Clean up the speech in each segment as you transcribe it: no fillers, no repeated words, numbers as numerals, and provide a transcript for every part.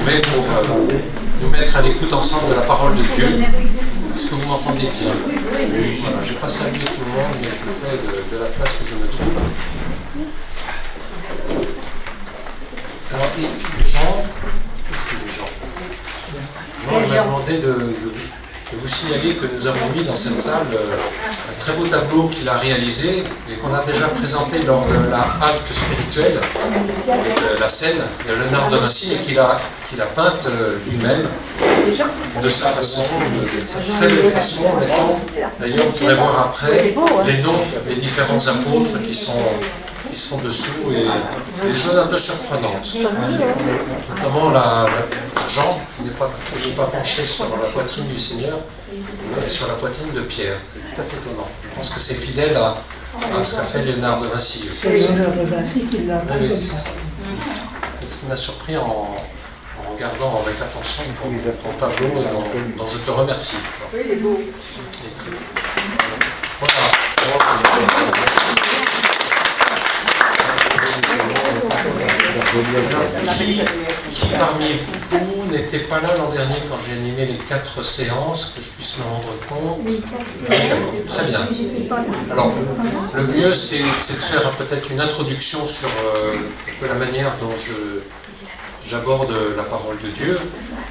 lever pour nous mettre à l'écoute ensemble de la parole de Dieu. Est-ce que vous m'entendez bien? Voilà, je n'ai pas salué tout le monde, mais je fais de la place où je me trouve. Alors, Jean, qu'est-ce que les gens? Jean m'a demandé de vous signaler que nous avons mis dans cette salle un très beau tableau qu'il a réalisé et qu'on a déjà présenté lors de la halte spirituelle, la scène de Léonard de Vinci, et qu'il a peinte lui-même de sa façon, de sa très belle façon. D'ailleurs, vous pourrez voir après les noms des différents apôtres qui sont dessous et des choses un peu surprenantes. Notamment Jean, qui n'est pas penché sur la poitrine du Seigneur, mais sur la poitrine de Pierre. C'est tout à fait étonnant. Je pense que c'est fidèle à ce qu'a fait Léonard de Vinci. C'est Léonard de Vinci qui l'a fait. Oui, c'est ça. C'est ce qui m'a surpris en regardant avec attention ton tableau et dont je te remercie. Oui, il est beau. Voilà. Qui parmi vous n'était pas là l'an dernier quand j'ai animé les 4 séances, que je puisse me rendre compte? Très bien. Alors, le mieux, c'est de faire peut-être une introduction sur la manière dont j'aborde la parole de Dieu.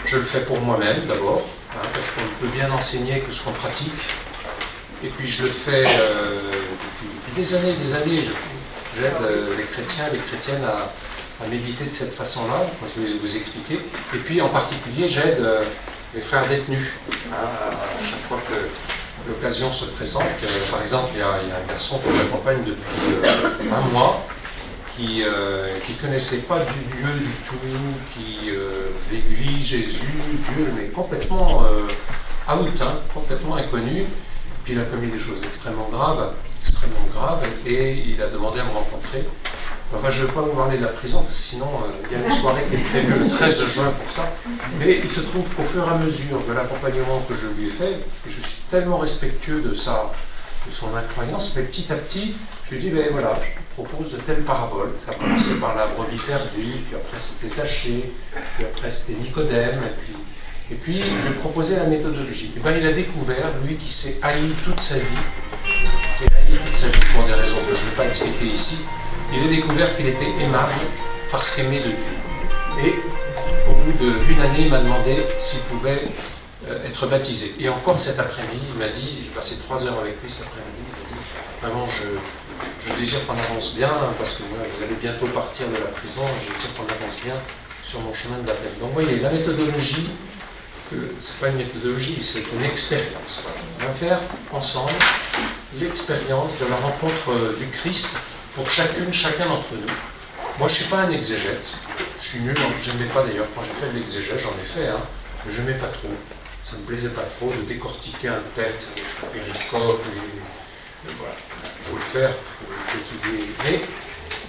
Je le fais pour moi-même d'abord, parce qu'on ne peut bien enseigner que ce qu'on pratique. Et puis je le fais depuis des années et des années. J'aide les chrétiens, les chrétiennes à méditer de cette façon-là, quand je vais vous expliquer. Et puis en particulier, j'aide les frères détenus. À chaque fois que l'occasion se présente, par exemple, il y a un garçon que j'accompagne depuis un mois, qui ne connaissait pas Dieu du tout, l'Église, Jésus, Dieu, mais complètement out, complètement inconnu. Puis il a commis des choses extrêmement graves, et il a demandé à me rencontrer. Enfin, je ne vais pas vous parler de la prison, parce que sinon, il y a une soirée qui est prévue le 13 juin pour ça. Mais il se trouve qu'au fur et à mesure de l'accompagnement que je lui ai fait, et je suis tellement respectueux de son incroyance, mais petit à petit, je lui dis, ben voilà, je te propose de telles paraboles. Ça a commencé par la brebis perdue, puis après c'était Zachée, puis après c'était Nicodème, et puis je lui ai proposé la méthodologie. Et ben, il a découvert, lui qui s'est haï toute sa vie, pour des raisons que je ne vais pas expliquer ici, il a découvert qu'il était aimable parce qu'aimé de Dieu. Et au bout d'une année, il m'a demandé s'il pouvait être baptisé. Et encore cet après-midi, il m'a dit, j'ai passé 3 heures avec lui cet après-midi, il m'a dit, vraiment, je désire qu'on avance bien, parce que voilà, vous allez bientôt partir de la prison, je désire qu'on avance bien sur mon chemin de baptême. Donc vous voyez, la méthodologie, ce n'est pas une méthodologie, c'est une expérience. Voilà. On va faire ensemble l'expérience de la rencontre du Christ pour chacun d'entre nous. Moi, je ne suis pas un exégète, je suis nul, je n'aimais pas d'ailleurs, quand j'ai fait de l'exégète, j'en ai fait, mais je n'aimais pas trop. Ça ne me plaisait pas trop de décortiquer un texte, les péricopes, voilà. Il faut le faire, il faut l'étudier. Mais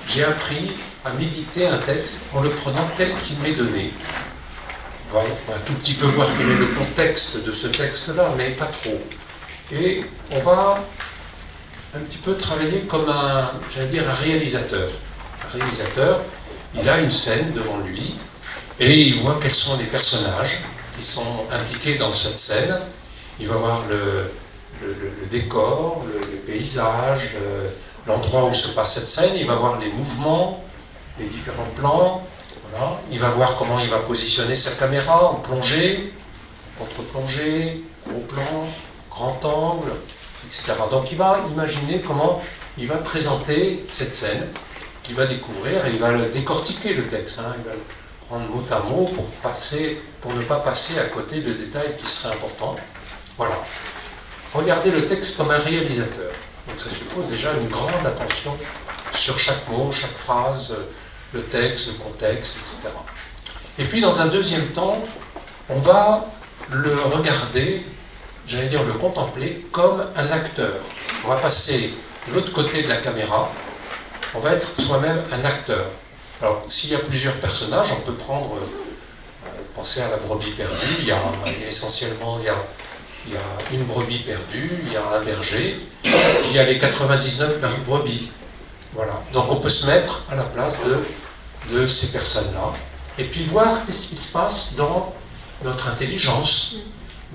j'ai appris à méditer un texte en le prenant tel qu'il m'est donné. On va un tout petit peu voir quel est le contexte de ce texte-là, mais pas trop. Et on va un petit peu travailler comme un réalisateur. Un réalisateur, il a une scène devant lui, et il voit quels sont les personnages qui sont impliqués dans cette scène. Il va voir le décor, le paysage, l'endroit où se passe cette scène, il va voir les mouvements, les différents plans. Voilà. Il va voir comment il va positionner sa caméra en plongée, contre-plongée, gros plan, grand angle, etc. Donc il va imaginer comment il va présenter cette scène qu'il va découvrir et il va le décortiquer le texte. Il va le prendre mot à mot pour ne pas passer à côté de détails qui seraient importants. Voilà. Regardez le texte comme un réalisateur. Donc ça suppose déjà une grande attention sur chaque mot, chaque phrase, le texte, le contexte, etc. Et puis dans un deuxième temps, on va le regarder, le contempler comme un acteur. On va passer de l'autre côté de la caméra, on va être soi-même un acteur. Alors s'il y a plusieurs personnages, on peut prendre, penser à la brebis perdue, il y a une brebis perdue, il y a un berger, il y a les 99 brebis. Voilà. Donc on peut se mettre à la place de ces personnes-là. et puis voir ce qui se passe dans notre intelligence,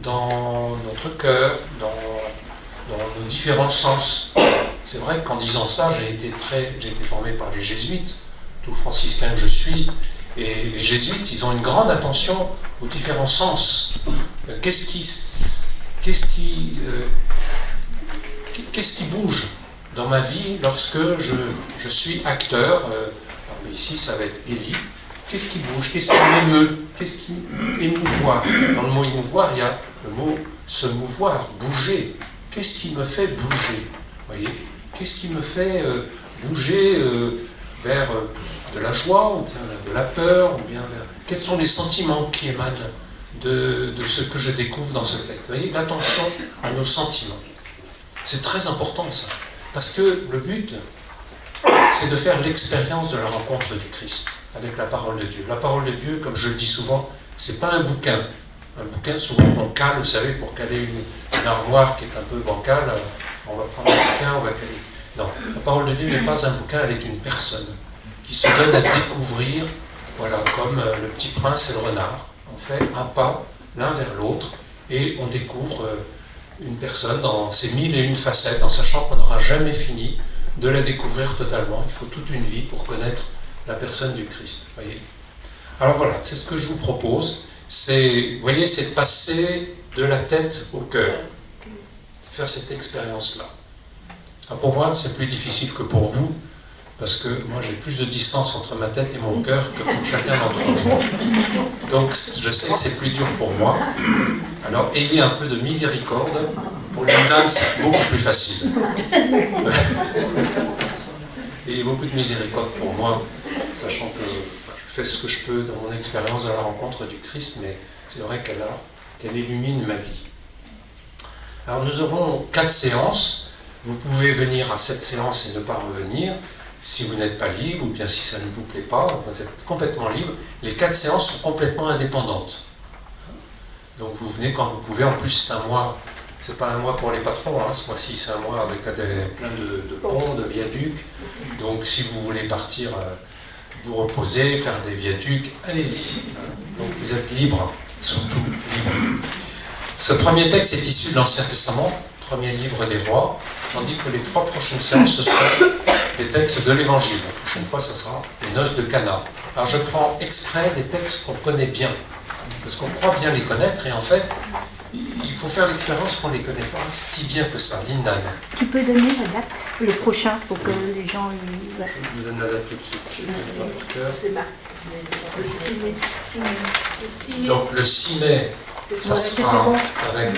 dans notre cœur, dans nos différents sens. C'est vrai qu'en disant ça, j'ai été formé par les jésuites, tout franciscain que je suis, et les jésuites, ils ont une grande attention aux différents sens. Qu'est-ce qui bouge dans ma vie lorsque je suis acteur, ici ça va être Élie, qu'est-ce qui bouge, qu'est-ce qui m'émeut, qu'est-ce qui émouvoir. Dans le mot émouvoir, il y a le mot se mouvoir, bouger. Qu'est-ce qui me fait bouger? Voyez, qu'est-ce qui me fait bouger vers de la joie, ou bien de la peur, ou bien vers... Quels sont les sentiments qui émanent de ce que je découvre dans ce texte? Vous voyez, l'attention à nos sentiments. C'est très important ça, parce que le but, c'est de faire l'expérience de la rencontre du Christ avec la parole de Dieu. La parole de Dieu, comme je le dis souvent, c'est pas un bouquin. Un bouquin, souvent, on cale, vous savez, pour caler une armoire qui est un peu bancale, on va prendre un bouquin, on va caler. Non, la parole de Dieu n'est pas un bouquin, elle est une personne qui se donne à découvrir, voilà, comme le petit prince et le renard. On fait un pas l'un vers l'autre et on découvre une personne dans ses 1001 facettes, en sachant qu'on n'aura jamais fini de la découvrir totalement. Il faut toute une vie pour connaître la personne du Christ. Voyez. Alors voilà, c'est ce que je vous propose. Vous voyez, c'est de passer de la tête au cœur. Faire cette expérience-là. Alors pour moi, c'est plus difficile que pour vous, parce que moi, j'ai plus de distance entre ma tête et mon cœur que pour chacun d'entre vous. Donc, je sais que c'est plus dur pour moi. Alors, ayez un peu de miséricorde. Pour une dame, c'est beaucoup plus facile. Ayez beaucoup de miséricorde pour moi, sachant que je fais ce que je peux dans mon expérience de la rencontre du Christ, mais c'est vrai qu'elle illumine ma vie. Alors, nous aurons 4 séances. Vous pouvez venir à cette séance et ne pas revenir. Si vous n'êtes pas libre, ou bien si ça ne vous plaît pas, vous êtes complètement libre. Les 4 séances sont complètement indépendantes. Donc vous venez quand vous pouvez. En plus, c'est un mois, c'est pas un mois pour les patrons, hein. Ce mois-ci, c'est un mois avec plein de ponts, de viaducs. Donc si vous voulez partir, vous reposer, faire des viaducs, allez-y. Donc vous êtes libre, surtout libre. Ce premier texte est issu de l'Ancien Testament, premier livre des rois, tandis que les 3 prochaines séances, ce seront des textes de l'Évangile. La prochaine fois, ce sera les noces de Cana. Alors je prends exprès des textes qu'on connaît bien, parce qu'on croit bien les connaître, et en fait, il faut faire l'expérience qu'on ne les connaît pas si bien que ça. Linda. Tu peux donner la date, le prochain, pour que les gens... Je vous donne la date tout de suite. Je ne sais pas par cœur. Donc le 6 mai, ça sera avec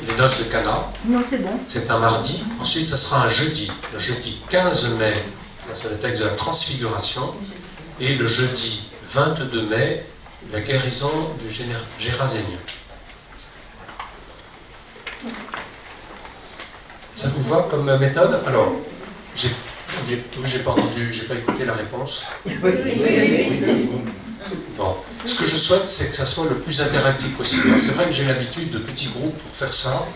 les noces de Cana. Non, c'est bon. C'est un mardi. Ensuite, ça sera un jeudi. Le jeudi 15 mai, c'est le texte de la transfiguration. Et le jeudi 22 mai, la guérison du Gérasénien. Ça vous va comme méthode? Alors, j'ai pas entendu, j'ai pas écouté la réponse. Oui. Bon, ce que je souhaite, c'est que ça soit le plus interactif possible. C'est vrai que j'ai l'habitude de petits groupes pour faire ça.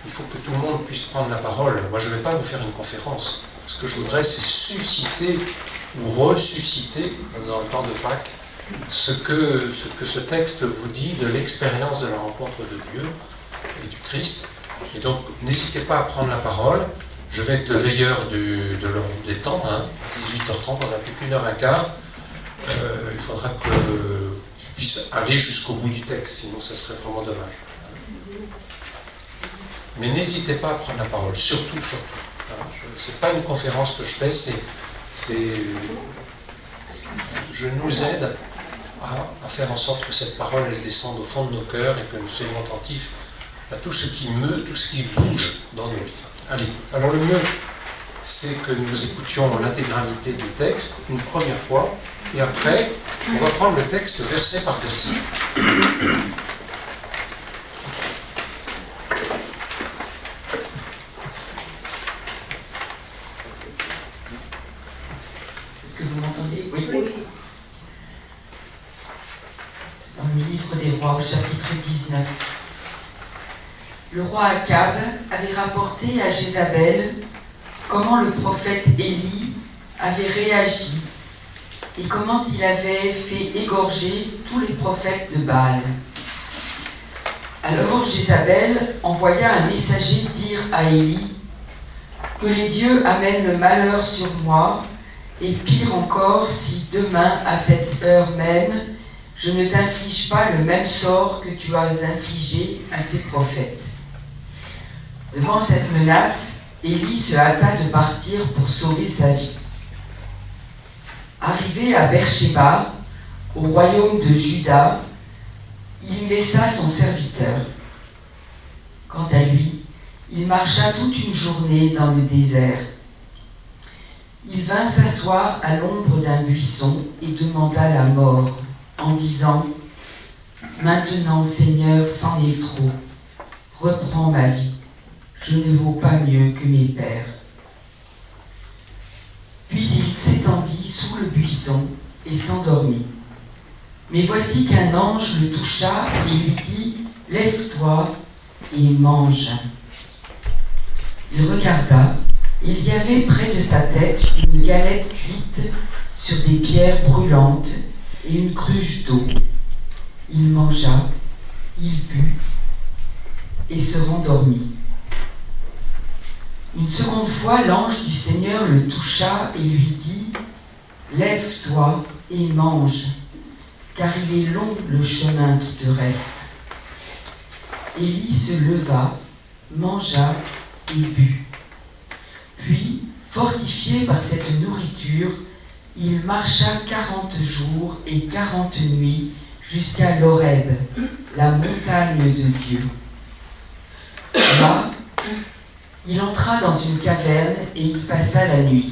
Il faut que tout le monde puisse prendre la parole. Moi, je ne vais pas vous faire une conférence. Ce que je voudrais, c'est susciter ou ressusciter, dans le temps de Pâques, ce que ce texte vous dit de l'expérience de la rencontre de Dieu et du Christ. Et donc, n'hésitez pas à prendre la parole. Je vais être le veilleur des temps, hein, 18h30, on n'a plus qu'une heure et quart. Il faudra que je puisse aller jusqu'au bout du texte, sinon ça serait vraiment dommage. Mais n'hésitez pas à prendre la parole, surtout. Ce n'est pas une conférence que je fais, je nous aide à faire en sorte que cette parole elle descende au fond de nos cœurs et que nous soyons attentifs à tout ce qui meut, tout ce qui bouge dans nos vies. Allez, alors le mieux, c'est que nous écoutions l'intégralité du texte une première fois, et après, on va prendre le texte verset par verset. Est-ce que vous m'entendez? Oui. C'est dans le livre des rois, au chapitre 19. Le roi Akab avait rapporté à Jézabel comment le prophète Élie avait réagi et comment il avait fait égorger tous les prophètes de Baal. Alors Jézabel envoya un messager dire à Élie que les dieux amènent le malheur sur moi, et pire encore si demain à cette heure même je ne t'inflige pas le même sort que tu as infligé à ces prophètes. Devant cette menace, Élie se hâta de partir pour sauver sa vie. Arrivé à Beersheba, au royaume de Juda, il y laissa son serviteur. Quant à lui, il marcha toute une journée dans le désert. Il vint s'asseoir à l'ombre d'un buisson et demanda la mort, en disant « Maintenant, Seigneur, c'en est trop. Reprends ma vie. Je ne vaux pas mieux que mes pères. » Puis il s'étendit sous le buisson et s'endormit. Mais voici qu'un ange le toucha et lui dit « Lève-toi et mange. » Il regarda, et il y avait près de sa tête une galette cuite sur des pierres brûlantes et une cruche d'eau. Il mangea, il but et se rendormit. Une seconde fois, l'ange du Seigneur le toucha et lui dit « Lève-toi et mange, car il est long le chemin qui te reste. » Élie se leva, mangea et but. Puis, fortifié par cette nourriture, il marcha 40 jours et 40 nuits jusqu'à l'Horeb, la montagne de Dieu. Là, il entra dans une caverne et y passa la nuit.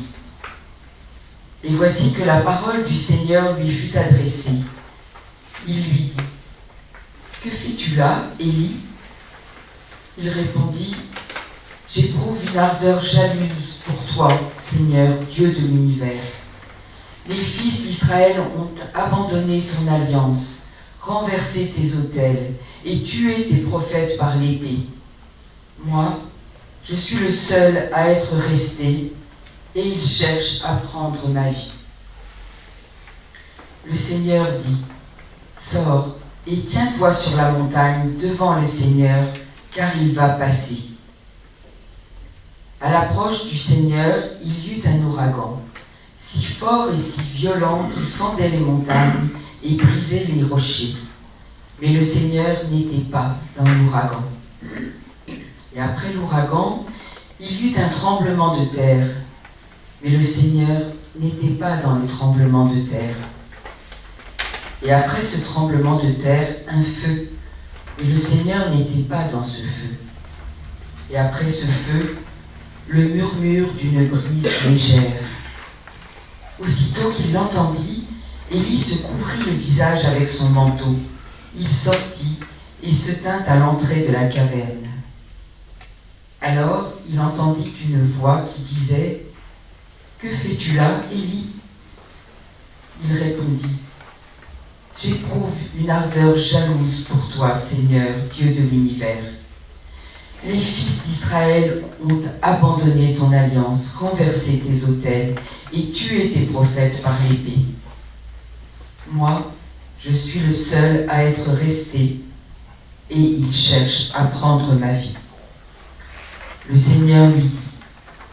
Et voici que la parole du Seigneur lui fut adressée. Il lui dit « Que fais-tu là, Élie » Il répondit « J'éprouve une ardeur jalouse pour toi, Seigneur, Dieu de l'univers. Les fils d'Israël ont abandonné ton alliance, renversé tes autels et tué tes prophètes par l'épée. Moi, je suis le seul à être resté et ils cherchent à prendre ma vie. » Le Seigneur dit « Sors et tiens-toi sur la montagne devant le Seigneur, car il va passer. » À l'approche du Seigneur, il y eut un ouragan, si fort et si violent qu'il fendait les montagnes et brisait les rochers. Mais le Seigneur n'était pas dans l'ouragan. Et après l'ouragan, il y eut un tremblement de terre. Mais le Seigneur n'était pas dans le tremblement de terre. Et après ce tremblement de terre, un feu. Mais le Seigneur n'était pas dans ce feu. Et après ce feu, le murmure d'une brise légère. Aussitôt qu'il l'entendit, Élie se couvrit le visage avec son manteau. Il sortit et se tint à l'entrée de la caverne. Alors il entendit une voix qui disait « Que fais-tu là, Élie » Il répondit « J'éprouve une ardeur jalouse pour toi, Seigneur, Dieu de l'univers. Les fils d'Israël ont abandonné ton alliance, renversé tes autels et tué tes prophètes par l'épée. Moi, je suis le seul à être resté et ils cherchent à prendre ma vie. » Le Seigneur lui dit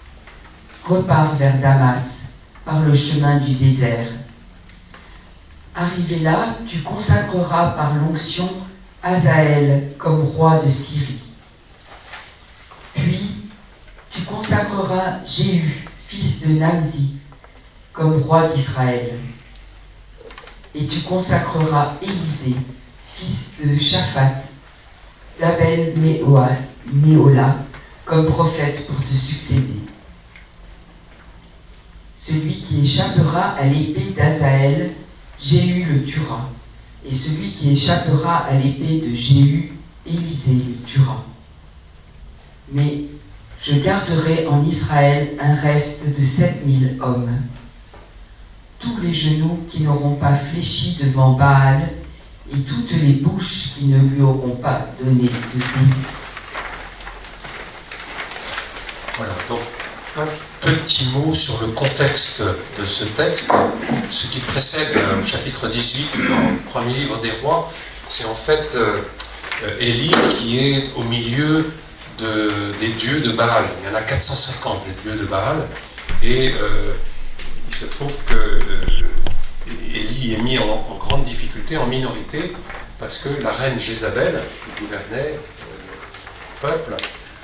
« Repars vers Damas, par le chemin du désert. Arrivé là, tu consacreras par l'onction Hazaël comme roi de Syrie. Puis, tu consacreras Jéhu, fils de Namzi, comme roi d'Israël. Et tu consacreras Élisée, fils de Shaphat, d'Abel Méhola, comme prophète pour te succéder. Celui qui échappera à l'épée d'Hazaël, Jéhu le tuera, et celui qui échappera à l'épée de Jéhu, Élisée le tuera. Mais je garderai en Israël un reste de 7000 hommes. Tous les genoux qui n'auront pas fléchi devant Baal et toutes les bouches qui ne lui auront pas donné de baiser. » Voilà, donc petit mot sur le contexte de ce texte. Ce qui précède le chapitre 18 dans le premier livre des rois, c'est en fait Élie qui est au milieu des dieux de Baal. Il y en a 450 des dieux de Baal, et il se trouve que Élie est mis en grande difficulté, en minorité, parce que la reine Jézabel, qui gouvernait le peuple,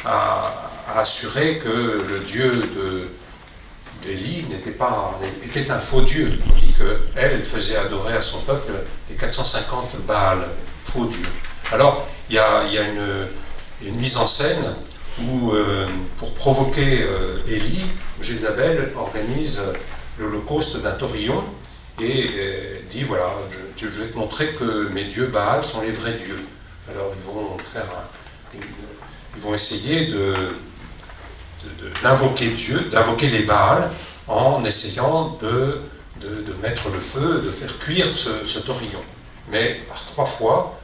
a assuré que le Dieu d'Élie était un faux Dieu, tandis qu'elle faisait adorer à son peuple les 450 Baal, faux dieux. Alors, il y a une mise en scène où, pour provoquer Élie, Jézabel organise l'holocauste d'un taurillon et dit, voilà, je vais te montrer que mes dieux Baal sont les vrais dieux. Alors ils vont essayer d'invoquer Dieu, d'invoquer les Baals, en essayant de mettre le feu, de faire cuire ce taurillon. Mais par 3 fois,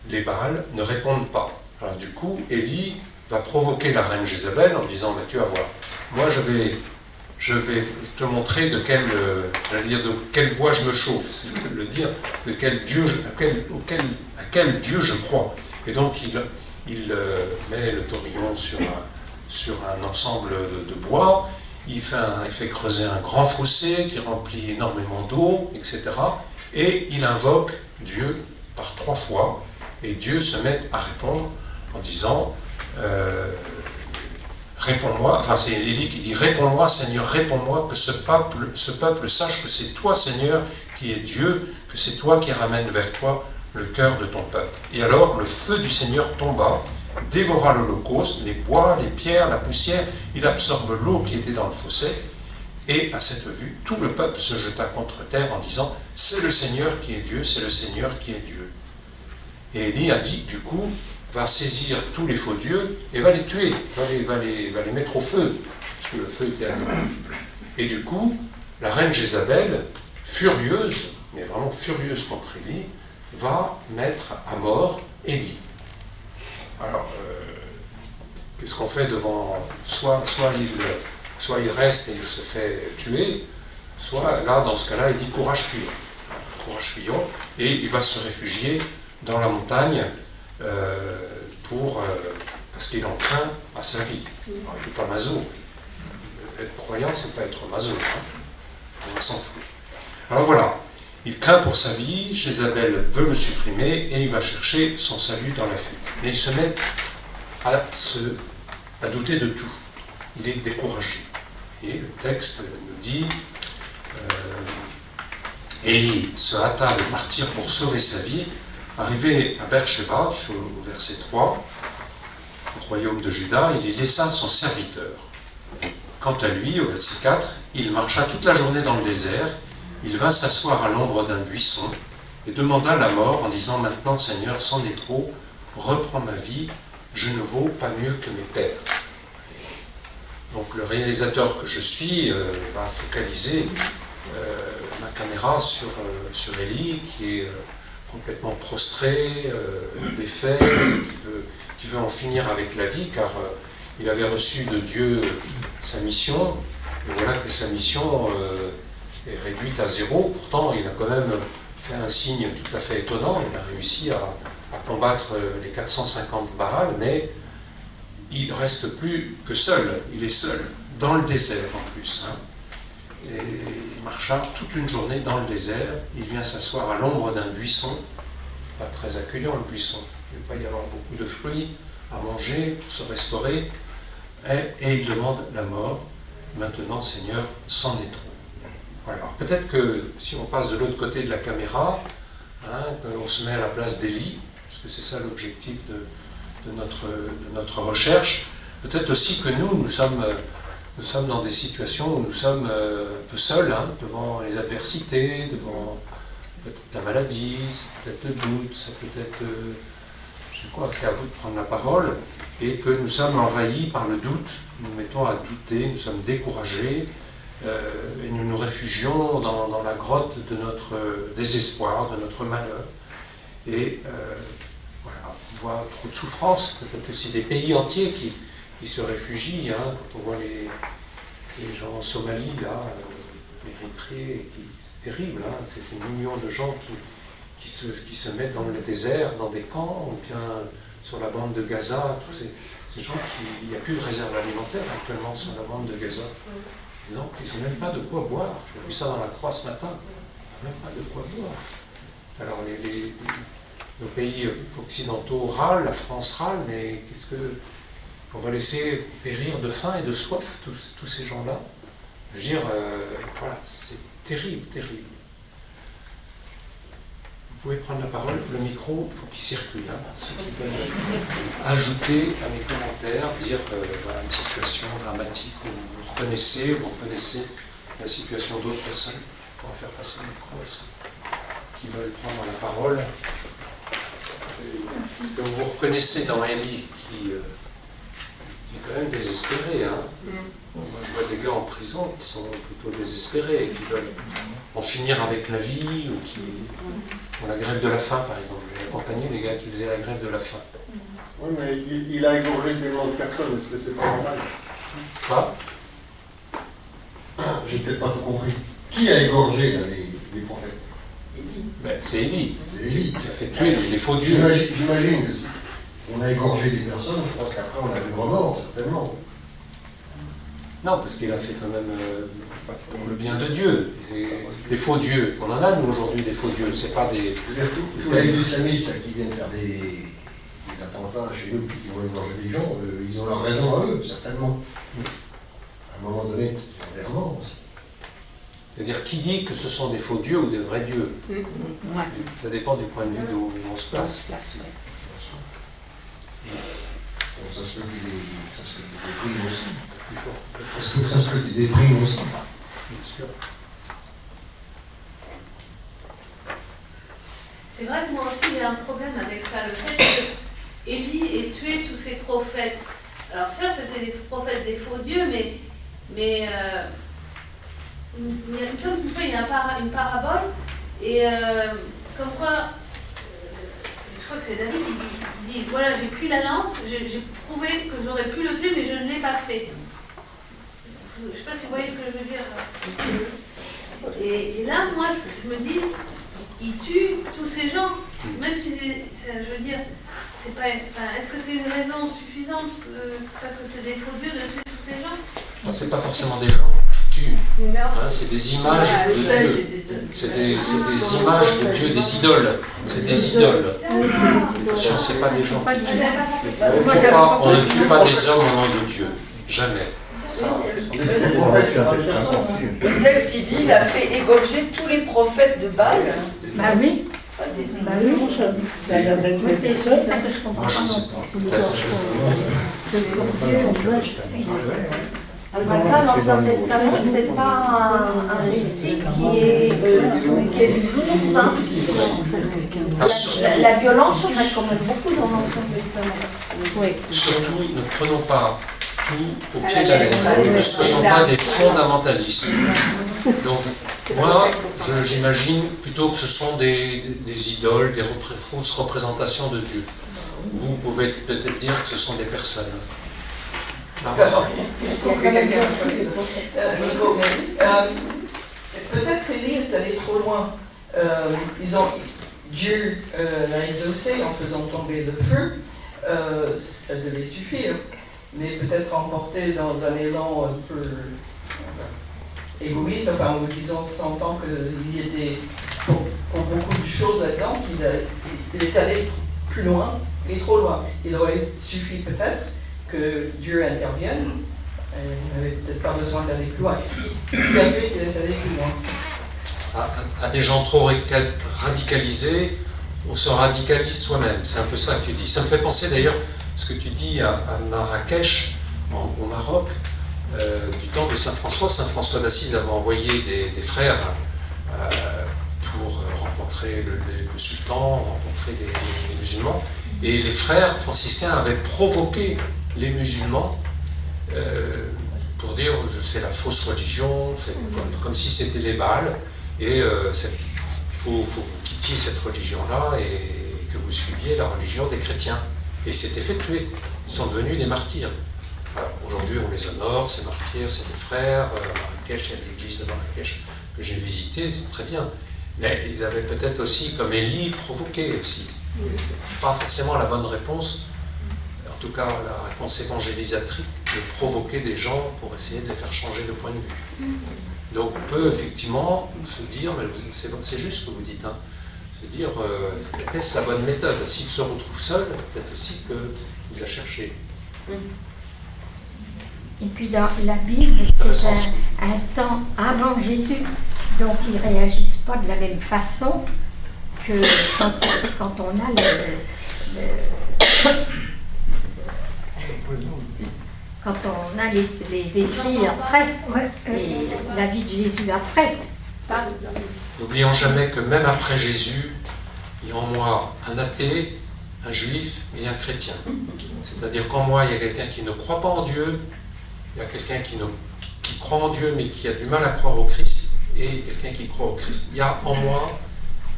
les Baals ne répondent pas. Alors du coup, Élie va provoquer la reine Jézabel en disant, mais tu vas voir, moi je vais te montrer de quel bois je me chauffe, c'est ce que je veux dire, de quel Dieu, à quel Dieu je crois. Et donc il met le taurillon sur un ensemble de bois, il fait creuser un grand fossé qui remplit énormément d'eau, etc. Et il invoque Dieu par 3 fois, et Dieu se met à répondre en disant, réponds-moi, enfin c'est Élie qui dit, réponds-moi Seigneur, réponds-moi, que ce peuple sache que c'est toi Seigneur qui es Dieu, que c'est toi qui ramènes vers toi le cœur de ton peuple. Et alors le feu du Seigneur tomba, dévora l'holocauste, les bois, les pierres, la poussière, il absorbe l'eau qui était dans le fossé, et à cette vue, tout le peuple se jeta contre terre en disant, c'est le Seigneur qui est Dieu, c'est le Seigneur qui est Dieu. Et Élie a dit, du coup, va saisir tous les faux dieux et va les tuer, va les mettre au feu, parce que le feu était allumé. Et du coup, la reine Jézabel, furieuse, mais vraiment furieuse contre Élie, va mettre à mort Élie. Alors, qu'est-ce qu'on fait devant... Soit il reste et il se fait tuer, soit là, dans ce cas-là, il dit courage fuyons. Courage fuyons, et il va se réfugier dans la montagne parce qu'il en craint à sa vie. Alors, il n'est pas maso. Être croyant, c'est pas être maso. On va s'en foutre. Alors voilà, il craint pour sa vie, Jézabel veut le supprimer et il va chercher son salut dans la fuite. Mais il se met à douter de tout. Il est découragé. Et le texte nous dit Élie se hâta de partir pour sauver sa vie. Arrivé à Beersheba, au verset 3, au royaume de Juda, il y laissa son serviteur. Quant à lui, au verset 4, il marcha toute la journée dans le désert, il vint s'asseoir à l'ombre d'un buisson et demanda la mort en disant, maintenant Seigneur, c'en est trop, reprends ma vie, je ne vaux pas mieux que mes pères. Donc le réalisateur que je suis va focaliser ma caméra sur Élie, qui est complètement prostré, défait, qui veut en finir avec la vie, car il avait reçu de Dieu sa mission, et voilà que sa mission est réduite à 0. Pourtant, il a quand même fait un signe tout à fait étonnant, il a réussi à combattre les 450 Baal, mais il ne reste plus que seul, il est seul, dans le désert en plus. Et il marcha toute une journée dans le désert, il vient s'asseoir à l'ombre d'un buisson, pas très accueillant le buisson, il ne va pas y avoir beaucoup de fruits à manger, pour se restaurer, et il demande la mort. Maintenant Seigneur, c'en est trop. Voilà. Peut-être que si on passe de l'autre côté de la caméra, on se met à la place d'Élie, parce que c'est ça l'objectif de notre recherche, peut-être aussi que nous sommes dans des situations où nous sommes un peu seuls, devant les adversités, devant peut-être la maladie, peut-être le doute, ça peut être, je sais quoi, c'est à vous de prendre la parole, et que nous sommes envahis par le doute, nous mettons à douter, nous sommes découragés, et nous nous réfugions dans la grotte de notre désespoir, de notre malheur, et voilà, on voit trop de souffrance, peut-être aussi des pays entiers qui se réfugient, quand on voit les gens en Somalie, là, l'Érythrée, c'est terrible, hein, c'est des millions de gens qui se mettent dans le désert, dans des camps, ou bien sur la bande de Gaza, tous ces gens il n'y a plus de réserve alimentaire actuellement sur la bande de Gaza. Et donc, ils n'ont même pas de quoi boire. J'ai vu ça dans la Croix ce matin. Ils n'ont même pas de quoi boire. Alors, nos pays occidentaux râlent, la France râle, mais qu'est-ce que... On va laisser périr de faim et de soif tous ces gens-là. Je veux dire, voilà, c'est terrible, terrible. Vous pouvez prendre la parole, le micro, il faut qu'il circule. Hein. Ceux qui veulent ajouter à mes commentaires, dire voilà, une situation dramatique où vous reconnaissez la situation d'autres personnes. On va faire passer le micro à ceux qui veulent prendre la parole. Parce que vous reconnaissez dans Élie qui est quand même désespéré. Hein. Moi, je vois des gars en prison qui sont plutôt désespérés, qui veulent en finir avec la vie, ou qui ont la grève de la faim, par exemple. J'ai accompagné des gars qui faisaient la grève de la faim. Oui, mais il a égorgé tellement de personnes, est-ce que c'est pas normal? Quoi? J'ai peut-être pas tout compris. Qui a égorgé là, les prophètes? Ben, c'est Élie. C'est Élie. Qui a fait tuer les faux dieux. J'imagine que si on a égorgé des personnes, je pense qu'après on a des remords, certainement. Non, parce qu'il a fait quand même pour le bien de Dieu. Des faux dieux. On en a, nous, aujourd'hui, des faux dieux. C'est pas des... Tous les islamistes là, qui viennent faire des attentats chez nous, qui vont égorger des gens, ils ont leur raison à eux, certainement. À un moment donné, ils ont des remords aussi. C'est-à-dire, qui dit que ce sont des faux dieux ou des vrais dieux? Ça dépend du point de vue d'où on se place. Donc, ça se peut qu'il déprime aussi. Plus fort. Ça se peut qu'il déprime aussi. Bien sûr. C'est vrai que moi aussi j'ai un problème avec ça, le fait que Élie ait tué tous ses prophètes. Alors ça, c'était des prophètes des faux dieux, mais comme une fois, il y a une parabole, et comme quoi, je crois que c'est David qui dit, voilà, j'ai pris la lance, j'ai prouvé que j'aurais pu le tuer, mais je ne l'ai pas fait. Je ne sais pas si vous voyez ce que je veux dire. Et là, moi, je me dis, il tue tous ces gens, même si, je veux dire, c'est pas, est-ce que c'est une raison suffisante, parce que c'est des faux dieux, de tuer tous ces gens? Non, c'est pas forcément des gens qui tuent. Hein, c'est des images de Dieu. C'est des images de Dieu, des idoles. C'est des idoles. Attention, c'est pas des gens qui tuent. On ne tue pas des hommes au nom de Dieu. Jamais. Ça. Le texte il dit il a fait égorger tous les prophètes de Baal. Bah oui. Bah oui. Moi, c'est ça que je comprends. Moi, je ne sais Alors ça, l'Ancien Testament, c'est pas un récit qui est lourd, hein. La violence, il y en a quand même beaucoup dans l'Ancien Testament. Oui. Surtout, ne prenons pas tout au pied de la lettre. Ne soyons pas des fondamentalistes. Donc, moi, j'imagine plutôt que ce sont des idoles, des fausses représentations de Dieu. Vous pouvez peut-être dire que ce sont des personnes. Peut-être que Élie est allé trop loin. Dieu l'a exaucé en faisant tomber le feu. Ça devait suffire. Mais peut-être emporté dans un élan un peu égoïste, enfin, en disant, sentant qu'il y était pour beaucoup de choses là-dedans, qu'il est allé plus loin et trop loin. Il aurait suffi peut-être que Dieu intervienne. Il n'avait peut-être pas besoin d'aller plus loin. Ce qui a fait qu'il est allé plus loin. À des gens trop radicalisés, on se radicalise soi-même. C'est un peu ça que tu dis. Ça me fait penser d'ailleurs ce que tu dis à Marrakech, au Maroc, du temps de Saint François. Saint François d'Assise avait envoyé des frères pour rencontrer le sultan, rencontrer les musulmans. Et les frères franciscains avaient provoqué les musulmans pour dire c'est la fausse religion, c'est comme si c'était les Baals, et il faut que vous quittiez cette religion-là et que vous suiviez la religion des chrétiens. Et ils s'étaient fait tuer, ils sont devenus des martyrs. Alors, aujourd'hui, on les honore, ces martyrs, c'est des frères. Marrakech, il y a l'église de Marrakech que j'ai visitée, c'est très bien. Mais ils avaient peut-être aussi, comme Élie, provoqué aussi. C'est pas forcément la bonne réponse, en tout cas la réponse évangélisatrice, de provoquer des gens pour essayer de les faire changer de point de vue. Donc on peut effectivement se dire, mais c'est juste ce que vous dites, hein, se dire, était-ce la bonne méthode? S'il se retrouve seul, peut-être aussi qu'il a cherché. Et puis dans la Bible, c'est un temps avant Jésus, donc ils ne réagissent pas de la même façon que quand on a quand on a les écrits après, et la vie de Jésus après. N'oublions jamais que même après Jésus, il y a en moi un athée, un juif et un chrétien. C'est-à-dire qu'en moi, il y a quelqu'un qui ne croit pas en Dieu, il y a quelqu'un qui croit en Dieu mais qui a du mal à croire au Christ, et quelqu'un qui croit au Christ. Il y a en moi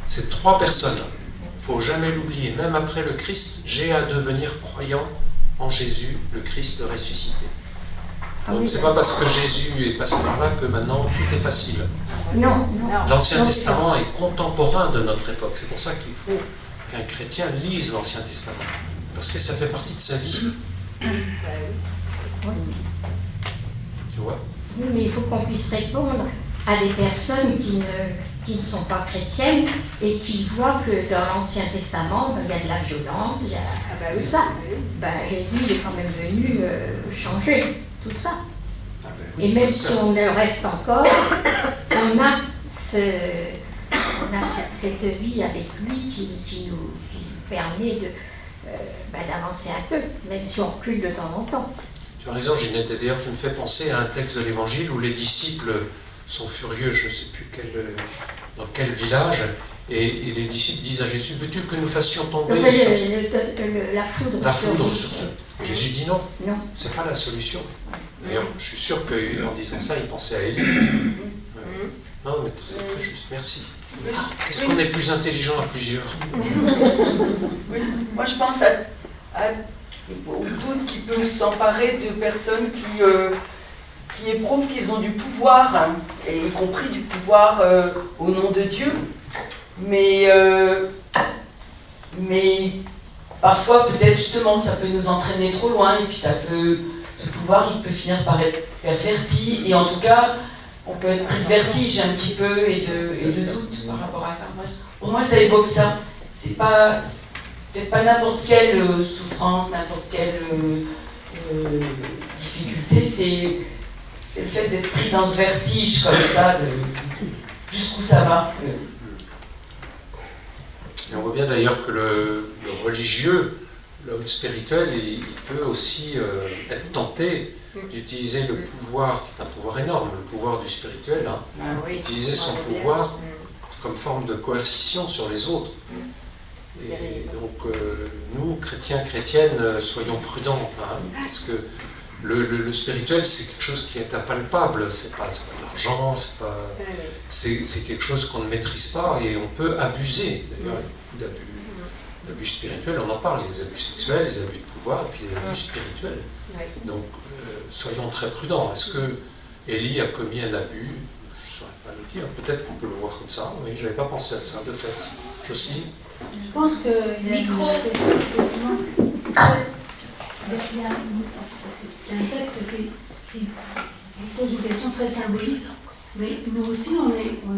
ces trois personnes. Il ne faut jamais l'oublier. Même après le Christ, j'ai à devenir croyant en Jésus, le Christ ressuscité. Donc c'est pas parce que Jésus est passé par là que maintenant tout est facile. Non. L'Ancien Testament est contemporain de notre époque. C'est pour ça qu'il faut qu'un chrétien lise l'Ancien Testament. Parce que ça fait partie de sa vie. Tu vois? Oui, mais il faut qu'on puisse répondre à des personnes qui ne sont pas chrétiennes et qui voient que dans l'Ancien Testament, il y a de la violence, il y a tout ça. Jésus il est quand même venu changer tout ça. Et même si on le reste encore, on a cette vie avec lui qui nous permet d'avancer un peu, même si on recule de temps en temps. Tu as raison, Ginette. D'ailleurs, tu me fais penser à un texte de l'Évangile où les disciples sont furieux, je ne sais plus dans quel village, et les disciples disent à Jésus, veux-tu que nous fassions tomber la foudre sur ce... Jésus dit non, non. C'est pas la solution. D'ailleurs, je suis sûr qu'en disant ça, il pensait à Élie. Non, mais c'est très juste, merci. Qu'est-ce qu'on est plus intelligent à plusieurs? Oui. Moi, je pense au doute qui peut s'emparer de personnes qui éprouvent qu'ils ont du pouvoir, hein, et y compris du pouvoir au nom de Dieu. Mais parfois, peut-être justement, ça peut nous entraîner trop loin, et puis ce pouvoir, il peut finir par être perverti, et en tout cas, on peut être pris de vertige un petit peu et de doute par rapport à ça. Pour moi, ça évoque ça. C'est peut-être pas n'importe quelle souffrance, n'importe quelle difficulté, c'est le fait d'être pris dans ce vertige comme ça, jusqu'où ça va. Et on voit bien d'ailleurs que le religieux, l'homme spirituel, il peut aussi être tenté d'utiliser le pouvoir, qui est un pouvoir énorme, le pouvoir du spirituel, utiliser son pouvoir comme forme de coercition sur les autres. Et donc, nous, chrétiens, chrétiennes, soyons prudents, parce que le spirituel, c'est quelque chose qui est impalpable, c'est pas de l'argent, c'est quelque chose qu'on ne maîtrise pas, et on peut abuser. D'ailleurs, il y a beaucoup d'abus spirituels, on en parle, les abus sexuels, les abus de pouvoir, et puis les abus spirituels. Donc, soyons très prudents. Est-ce que Élie a commis un abus? Je ne saurais pas le dire, peut-être qu'on peut le voir comme ça, mais je n'avais pas pensé à ça, de fait. Jocelyne? Je pense qu'il y a c'est un texte qui pose une question très symbolique, mais nous aussi on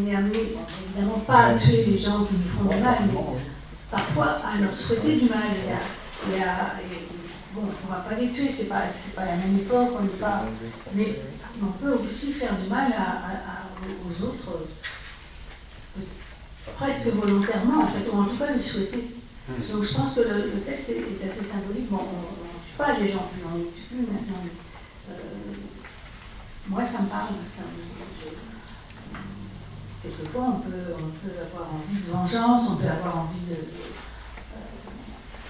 est amenés, évidemment pas à tuer les gens qui nous font du mal, mais parfois à leur souhaiter du mal. Bon, on ne va pas les tuer, c'est pas la même époque, on n'est pas. Mais on peut aussi faire du mal aux autres, presque volontairement en fait, ou en tout cas le souhaiter. Donc je pense que le texte est assez symbolique. Bon, on ne tue pas les gens, on ne les tue plus maintenant. Moi ça me parle. Quelquefois on peut avoir envie de vengeance, on peut avoir envie de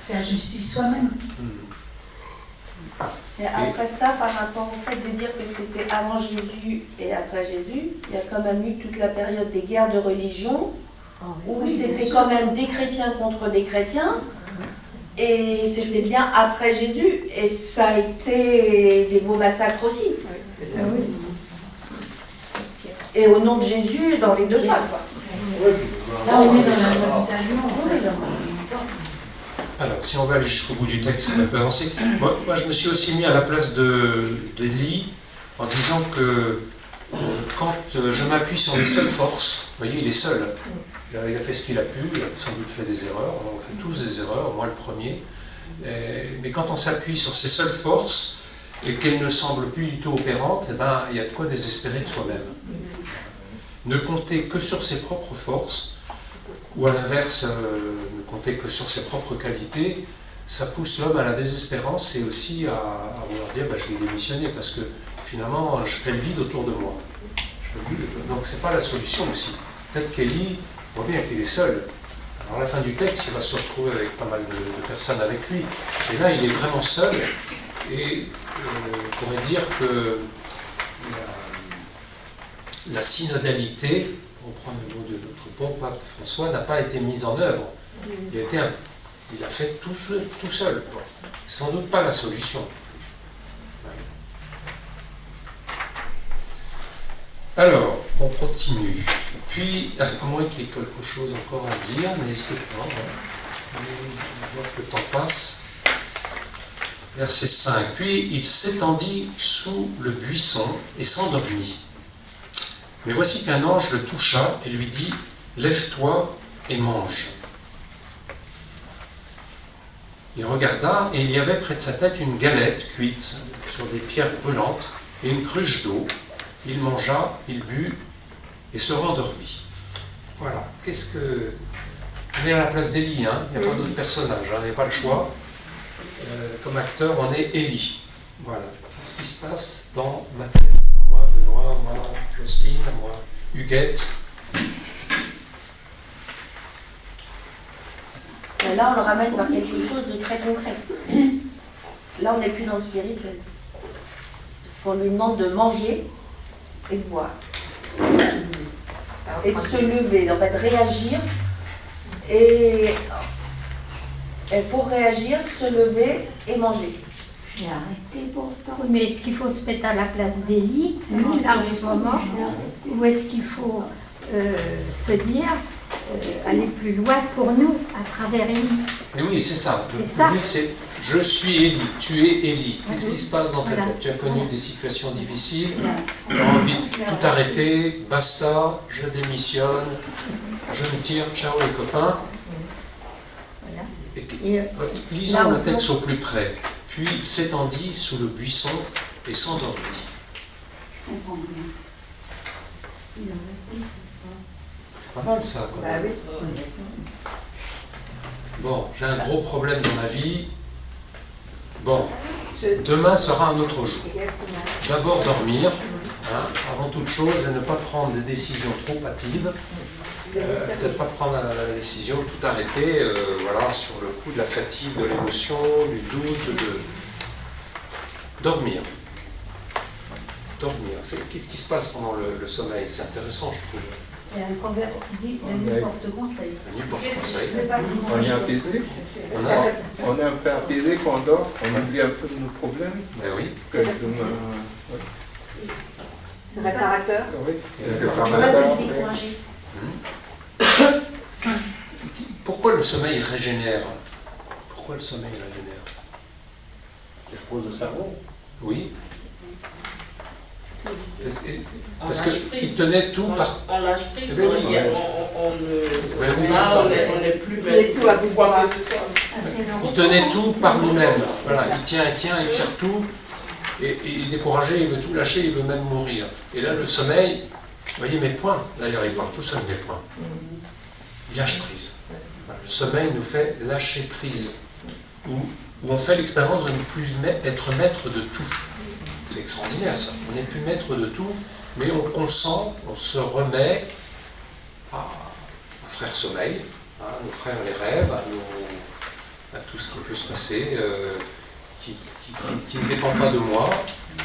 faire justice soi-même. Et après ça, par rapport au fait de dire que c'était avant Jésus et après Jésus, il y a quand même eu toute la période des guerres de religion, où c'était quand même des chrétiens contre des chrétiens, Et c'était bien après Jésus. Et ça a été des beaux massacres aussi. Et au nom de Jésus, dans les deux cas, quoi. Là, on est dans la habitation. Alors, si on veut aller jusqu'au bout du texte, on peut avancer. Moi, je me suis aussi mis à la place d'Élie en disant que quand je m'appuie sur mes seules forces, vous voyez, il est seul. Il a fait ce qu'il a pu, il a sans doute fait des erreurs, on fait tous des erreurs, moi le premier. Mais quand on s'appuie sur ses seules forces et qu'elles ne semblent plus du tout opérantes, eh ben, il y a de quoi désespérer de soi-même. Ne compter que sur ses propres forces, ou à l'inverse, ne compter que sur ses propres qualités, ça pousse l'homme à la désespérance et aussi à vouloir dire bah, je vais démissionner parce que finalement je fais le vide autour de moi. Donc c'est pas la solution aussi. Peut-être qu'Élie voit bien qu'il est seul. Alors à la fin du texte, il va se retrouver avec pas mal de personnes avec lui. Et là, il est vraiment seul et on pourrait dire que la synodalité, pour reprendre le mot de notre bon pape François, n'a pas été mise en œuvre. Il a fait tout seul. C'est sans doute pas la solution. Alors, on continue. Puis, à moins qu'il y ait quelque chose encore à dire, n'hésitez pas. On va voir que le temps passe. Verset 5. Puis il s'étendit sous le buisson et s'endormit. Mais voici qu'un ange le toucha et lui dit « Lève-toi et mange ». Il regarda et il y avait près de sa tête une galette cuite sur des pierres brûlantes et une cruche d'eau. Il mangea, il but et se rendormit. Voilà. Qu'est-ce que... On est à la place d'Élie, hein. Il n'y a pas d'autres personnages, hein. On n'a pas le choix. Comme acteur, on est Élie. Voilà. Qu'est-ce qui se passe dans ma tête? Moi, Benoît, moi, Jocelyne, moi, Huguette. Là, on le ramène vers quelque chose de très concret. Là, on n'est plus dans le spirituel. Parce qu'on lui demande de manger et de boire. Et de se lever, en fait, réagir. Et pour réagir, se lever et manger. J'ai arrêté pourtant. Mais est-ce qu'il faut se mettre à la place d'Élie, là en ce moment, ou est-ce qu'il faut se dire aller plus loin pour nous, à travers Élie? Mais oui, c'est ça. C'est ça. Le but, c'est je suis Élie, tu es Élie. Qu'est-ce qui se passe dans ta tête? Tu as connu des situations difficiles, tu as envie de tout arrêter, basta, je démissionne, je me tire, ciao les copains. Lisons le texte au plus près. Puis il s'étendit sous le buisson et s'endormit. C'est pas mal ça. Quand même. Bon, j'ai un gros problème dans ma vie. Bon, demain sera un autre jour. D'abord dormir, hein, avant toute chose, et ne pas prendre des décisions trop hâtives. Peut-être pas prendre la décision de tout arrêter, voilà, sur le coup de la fatigue, de l'émotion, du doute, de dormir. Dormir. Qu'est-ce qui se passe pendant le sommeil? C'est intéressant, je trouve. Il y a un proverbe qui dit la nuit porte conseil. La nuit porte conseil. On est apaisé. On est un peu apaisé quand on dort, on oublie un peu de nos problèmes. Ben oui. C'est réparateur. Oui, c'est réparateur. Pourquoi le sommeil régénère? Pourquoi le sommeil régénère? Il repose le cerveau. Oui. Parce qu'il tenait tout par... À l'âge pris, on n'est plus tout à pouvoir. Il tenait tout par lui-même. Voilà, il tient, il serre tout. Et il est découragé, il veut tout lâcher, il veut même mourir. Et là, le sommeil, vous voyez mes points. D'ailleurs, il parle tout seul des points. Il lâche prise. Le sommeil nous fait lâcher prise. Où on fait l'expérience de ne plus être maître de tout. C'est extraordinaire ça. On n'est plus maître de tout, mais on consent, on se remet à frère sommeil, à nos frères les rêves, à tout ce qui peut se passer, qui ne dépend pas de moi,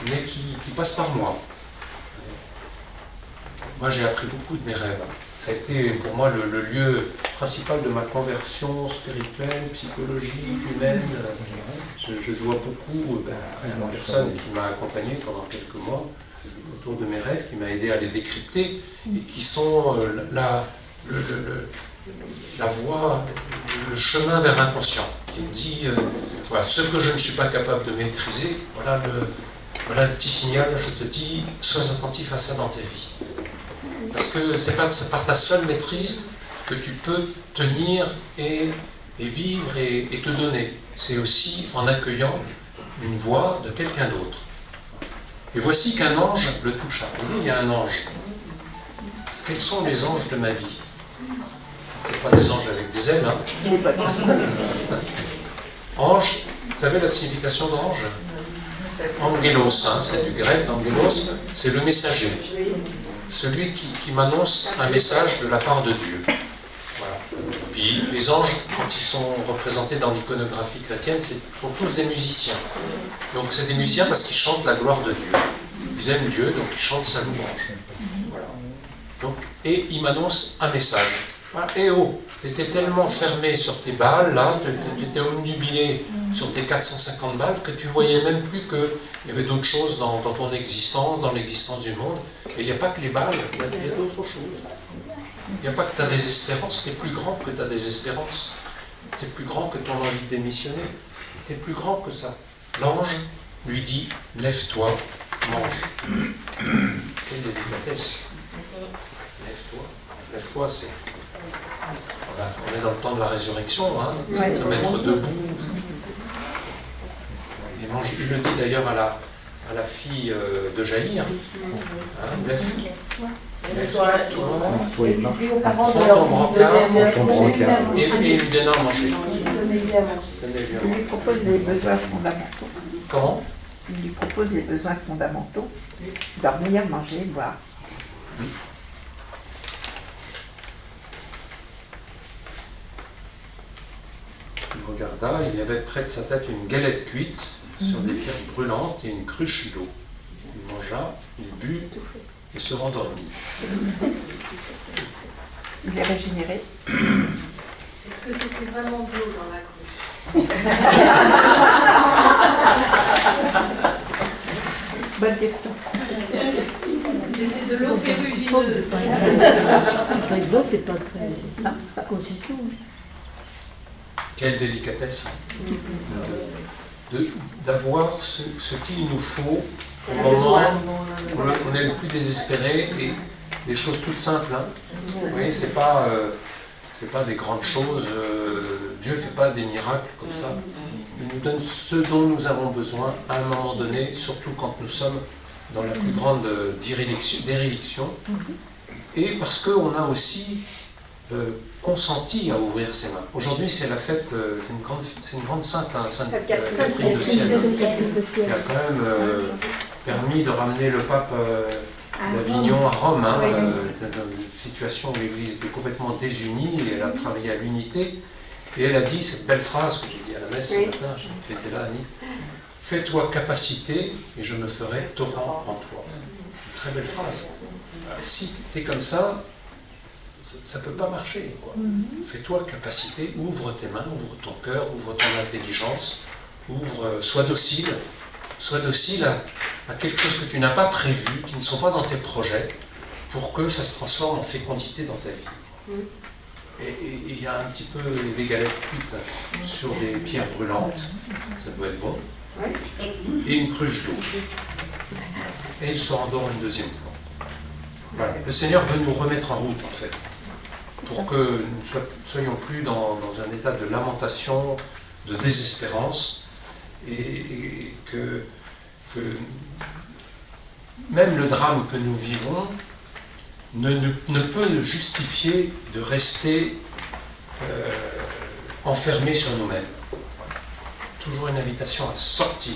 mais qui passe par moi. Moi j'ai appris beaucoup de mes rêves. Ça a été pour moi le lieu principal de ma conversion spirituelle, psychologique, humaine. Je dois beaucoup à la personne qui m'a accompagné pendant quelques mois autour de mes rêves, qui m'a aidé à les décrypter et qui sont la voie, le chemin vers l'inconscient, qui me dit voilà, ce que je ne suis pas capable de maîtriser, voilà le petit signal, je te dis, sois attentif à ça dans tes vies. Parce que c'est par ta seule maîtrise que tu peux tenir et vivre et te donner. C'est aussi en accueillant une voix de quelqu'un d'autre. Et voici qu'un ange le toucha. Vous voyez, il y a un ange. Quels sont les anges de ma vie? Ce pas des anges avec des ailes, hein. Ange, vous savez la signification d'ange? Angelos, hein, c'est du grec, angelos, c'est le messager. Celui qui m'annonce un message de la part de Dieu. Voilà. Puis les anges, quand ils sont représentés dans l'iconographie chrétienne, sont tous des musiciens. Donc c'est des musiciens parce qu'ils chantent la gloire de Dieu. Ils aiment Dieu, donc ils chantent sa louange. Voilà. Donc, et ils m'annoncent un message. Voilà. Et oh, tu étais tellement fermé sur tes balles, là, tu étais omnubilé sur tes 450 balles, que tu voyais même plus qu'il y avait d'autres choses dans ton existence, dans l'existence du monde. Et il n'y a pas que les balles, il y a d'autres choses. Il n'y a pas que ta désespérance, tu es plus grand que ta désespérance. Tu es plus grand que ton envie de démissionner. Tu es plus grand que ça. L'ange lui dit, lève-toi, mange. Quelle délicatesse. Lève-toi. Lève-toi, c'est... On est dans le temps de la résurrection, hein, c'est se mettre debout. Et mange. Il le dit d'ailleurs à la fille de Jaïr. Hein, lève-toi, prends ton brancard et lui donne à manger. Il lui propose les besoins fondamentaux. Comment? Il lui propose les besoins fondamentaux. Dormir, manger, boire. Il regarda, il y avait près de sa tête une galette cuite sur des pierres brûlantes et une cruche d'eau. Il mangea, il but et se rendormit. Il est régénéré. Est-ce que c'était vraiment de l'eau dans la cruche? Bonne question. C'était de l'eau ferrugineuse. Avec l'eau, c'est pas très consistant. Quelle délicatesse d'avoir ce qu'il nous faut au moment où on est le plus désespéré, et des choses toutes simples. Hein. Vous voyez, c'est pas des grandes choses. Dieu ne fait pas des miracles comme ça. Il nous donne ce dont nous avons besoin à un moment donné, surtout quand nous sommes dans la plus grande déréliction. Et parce qu'on a aussi consenti à ouvrir ses mains. Aujourd'hui, c'est la fête, c'est une grande sainte, hein, Sainte Catherine de Sienne, qui a quand même permis de ramener le pape d'Avignon à Rome, hein, dans une situation où l'Église était complètement désunie, et elle a travaillé à l'unité, et elle a dit cette belle phrase que j'ai dit à la messe ce matin, j'étais là, Annie, « Fais-toi capacité, et je me ferai torrent en toi. » Très belle phrase. Si tu es comme ça ne peut pas marcher, quoi. Fais-toi capacité, ouvre tes mains, ouvre ton cœur, ouvre ton intelligence, sois docile à quelque chose que tu n'as pas prévu, qui ne sont pas dans tes projets, pour que ça se transforme en fécondité dans ta vie. Et il y a un petit peu des galettes cuites sur des pierres brûlantes, ça doit être bon, et une cruche d'eau. Et il se rendort une deuxième fois. Voilà. Le Seigneur veut nous remettre en route, en fait, pour que nous ne soyons plus dans un état de lamentation, de désespérance, et que même le drame que nous vivons ne peut justifier de rester enfermés sur nous-mêmes. Voilà. Toujours une invitation à sortir.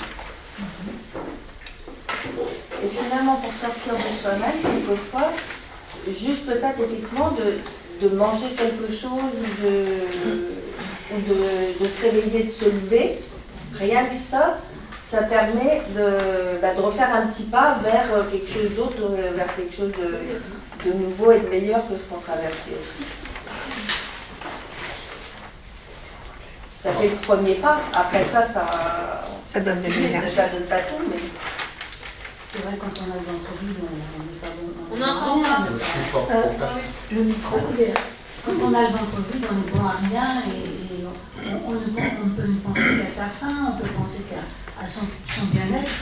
Et finalement, pour sortir de soi-même, quelquefois, juste le fait effectivement de manger quelque chose ou de se réveiller, de se lever, rien que ça permet de refaire un petit pas vers quelque chose d'autre, vers quelque chose de nouveau et de meilleur que ce qu'on traversait aussi. Ça fait le premier pas. Après ça donne de l'énergie. Ça donne pas tout, mais... C'est vrai, quand on a le ventre vide, on n'est pas bon. On n'entend pas. Plus fort, Le micro, quand on a le ventre vide, on est bon à rien et on peut ne penser qu'à sa faim, on peut penser qu'à son bien-être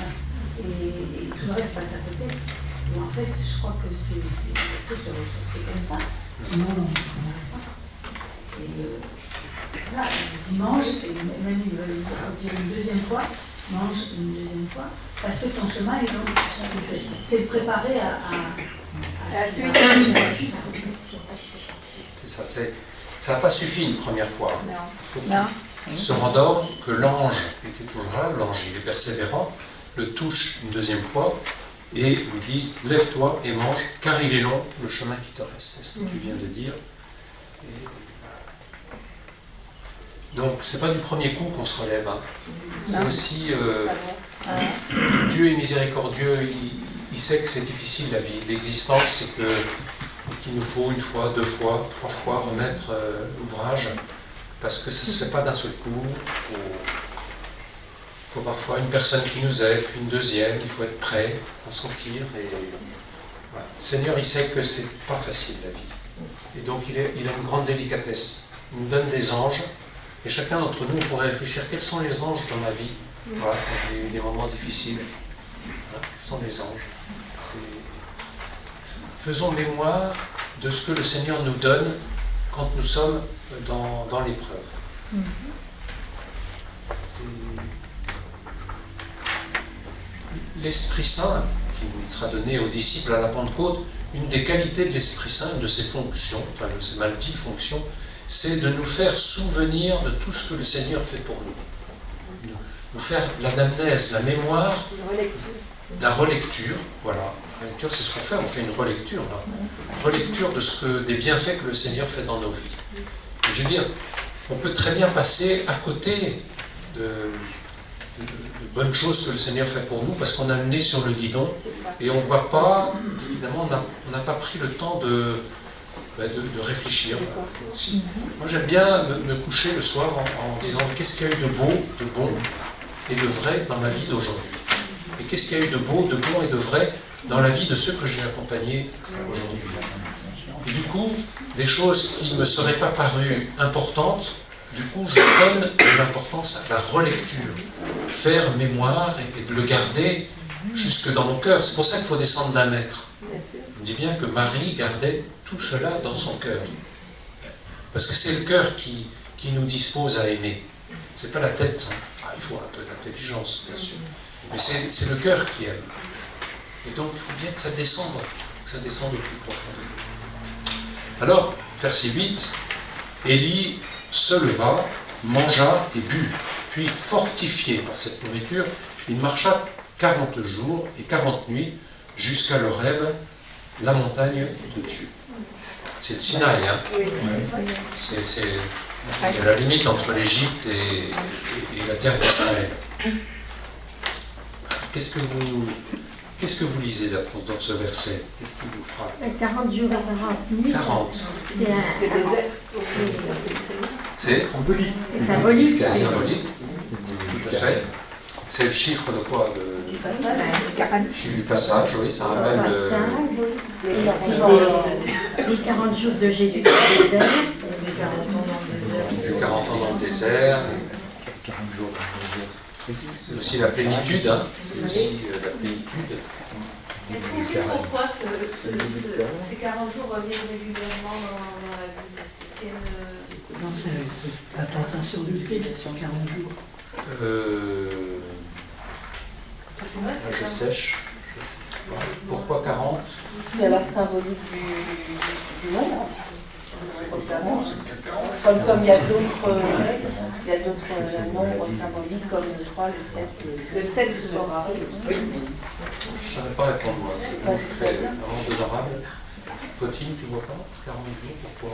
et tout le reste passe à côté. Et en fait, je crois que il faut se ressourcer comme ça, sinon on n'arrive pas. Et voilà, dimanche, et même une deuxième fois, mange une deuxième fois, parce que ton chemin est long. C'est de préparer à la suite. C'est ça, ça n'a pas suffi une première fois. Non. Il faut qu'il se rendorme, que l'ange était toujours là, l'ange il est persévérant, le touche une deuxième fois, et lui disent lève-toi et mange, car il est long le chemin qui te reste. C'est ce que tu viens de dire. Et donc, c'est pas du premier coup qu'on se relève. Hein. C'est aussi Dieu est miséricordieux. Il sait que c'est difficile la vie. L'existence, c'est qu'il nous faut une fois, deux fois, trois fois remettre l'ouvrage, parce que ça ne se fait pas d'un seul coup. Il faut parfois une personne qui nous aide, puis une deuxième. Il faut être prêt, consentir. Et voilà. Le Seigneur, il sait que c'est pas facile la vie. Et donc, il a une grande délicatesse. Il nous donne des anges. Et chacun d'entre nous, on pourrait réfléchir, quels sont les anges dans ma vie, voilà, quand j'ai eu des moments difficiles. Voilà, quels sont les anges? Faisons mémoire de ce que le Seigneur nous donne quand nous sommes dans l'épreuve. L'Esprit Saint, qui sera donné aux disciples à la Pentecôte, une des qualités de l'Esprit Saint, une de ses fonctions, enfin de ses multi-fonctions, c'est de nous faire souvenir de tout ce que le Seigneur fait pour nous. Nous faire l'anamnèse, la mémoire, la relecture, voilà. La relecture, c'est ce qu'on fait, on fait une relecture, là. Relecture des bienfaits que le Seigneur fait dans nos vies. Et je veux dire, on peut très bien passer à côté de bonnes choses que le Seigneur fait pour nous, parce qu'on a le nez sur le guidon, et on ne voit pas, finalement, on n'a pas pris le temps de réfléchir. Moi j'aime bien me coucher le soir en disant qu'est-ce qu'il y a eu de beau, de bon et de vrai dans ma vie d'aujourd'hui. Et qu'est-ce qu'il y a eu de beau, de bon et de vrai dans la vie de ceux que j'ai accompagnés aujourd'hui. Et du coup, des choses qui ne me seraient pas parues importantes, du coup je donne de l'importance à la relecture. Faire mémoire et de le garder jusque dans mon cœur. C'est pour ça qu'il faut descendre d'1 mètre. On dit bien que Marie gardait tout cela dans son cœur. Parce que c'est le cœur qui nous dispose à aimer. C'est pas la tête. Il faut un peu d'intelligence, bien sûr. Mais c'est le cœur qui aime. Et donc, il faut bien que ça descende au plus profondément. Alors, verset 8, Élie se leva, mangea et but. Puis, fortifié par cette nourriture, il marcha 40 jours et 40 nuits jusqu'à l'Horeb, la montagne de Dieu. C'est le Sinaï, hein. C'est la limite entre l'Égypte et la terre d'Israël. Qu'est-ce que vous lisez dans ce verset? Qu'est-ce qui vous frappe? 40 jours et 40 nuits. 40. C'est symbolique. C'est symbolique. C'est symbolique, tout à fait. C'est le chiffre de quoi? Du passage, oui, ça rappelle les 40 jours de Jésus dans le désert, c'est les 40 ans dans le désert. Les 40 ans dans le désert. 40 jours dans le désert. C'est aussi la plénitude, hein. C'est aussi la plénitude. Est-ce qu'on sait pourquoi ces 40 jours reviennent régulièrement dans la Bible? Est-ce qu'il y a une... Non, c'est la tentation du Christ sur 40 jours. Je sèche. Pourquoi 40? C'est la symbolique du nombre. Comme il y a d'autres nombres symboliques, comme je crois le 7 sera. Je ne savais pas répondre, moi. Je fais vraiment de l'arabe. Fotine, tu vois pas? 40 jours, pourquoi?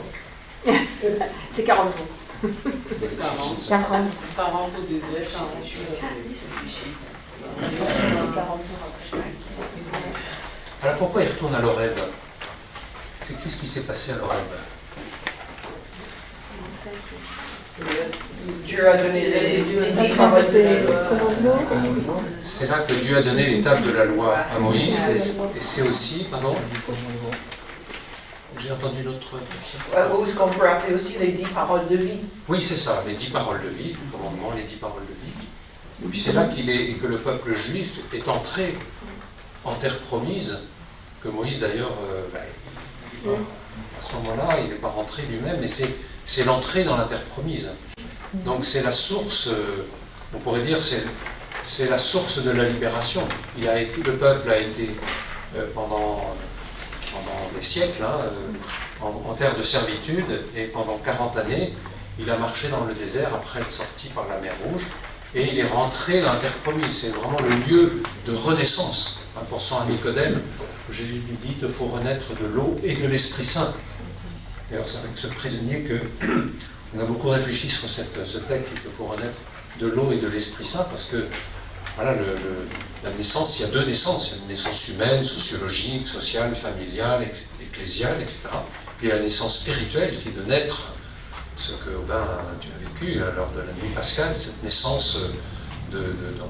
C'est 40 jours. C'est 40 au désert. Alors pourquoi il retourne à l'Horeb? Qu'est-ce qui s'est passé à l'Horeb? Dieu a donné les 10 paroles de la loi. C'est là que Dieu a donné les tables de la loi à Moïse, et c'est aussi, pardon, j'ai entendu l'autre question. Ou ce qu'on peut appeler aussi les 10 paroles de vie. Oui, c'est ça, les 10 paroles de vie, le commandement, les 10 paroles de vie. Et puis c'est là que le peuple juif est entré en terre promise, que Moïse d'ailleurs, à ce moment-là, il n'est pas rentré lui-même, mais c'est l'entrée dans la terre promise. Donc c'est la source, on pourrait dire, c'est la source de la libération. Le peuple a été pendant des siècles en terre de servitude, et pendant 40 années, il a marché dans le désert après être sorti par la mer Rouge, et il est rentré dans la terre promise. C'est vraiment le lieu de renaissance. En pensant à Nicodème, Jésus lui dit qu'il faut renaître de l'eau et de l'Esprit Saint. Et alors c'est avec ce prisonnier que on a beaucoup réfléchi sur ce texte, qu'il faut renaître de l'eau et de l'Esprit Saint, parce que voilà, la naissance, il y a deux naissances. Il y a une naissance humaine, sociologique, sociale, familiale, ecclésiale, etc. Puis il y a la naissance spirituelle, qui est de naître, ce que Aubin, tu as vécu lors de la nuit pascale, cette naissance dans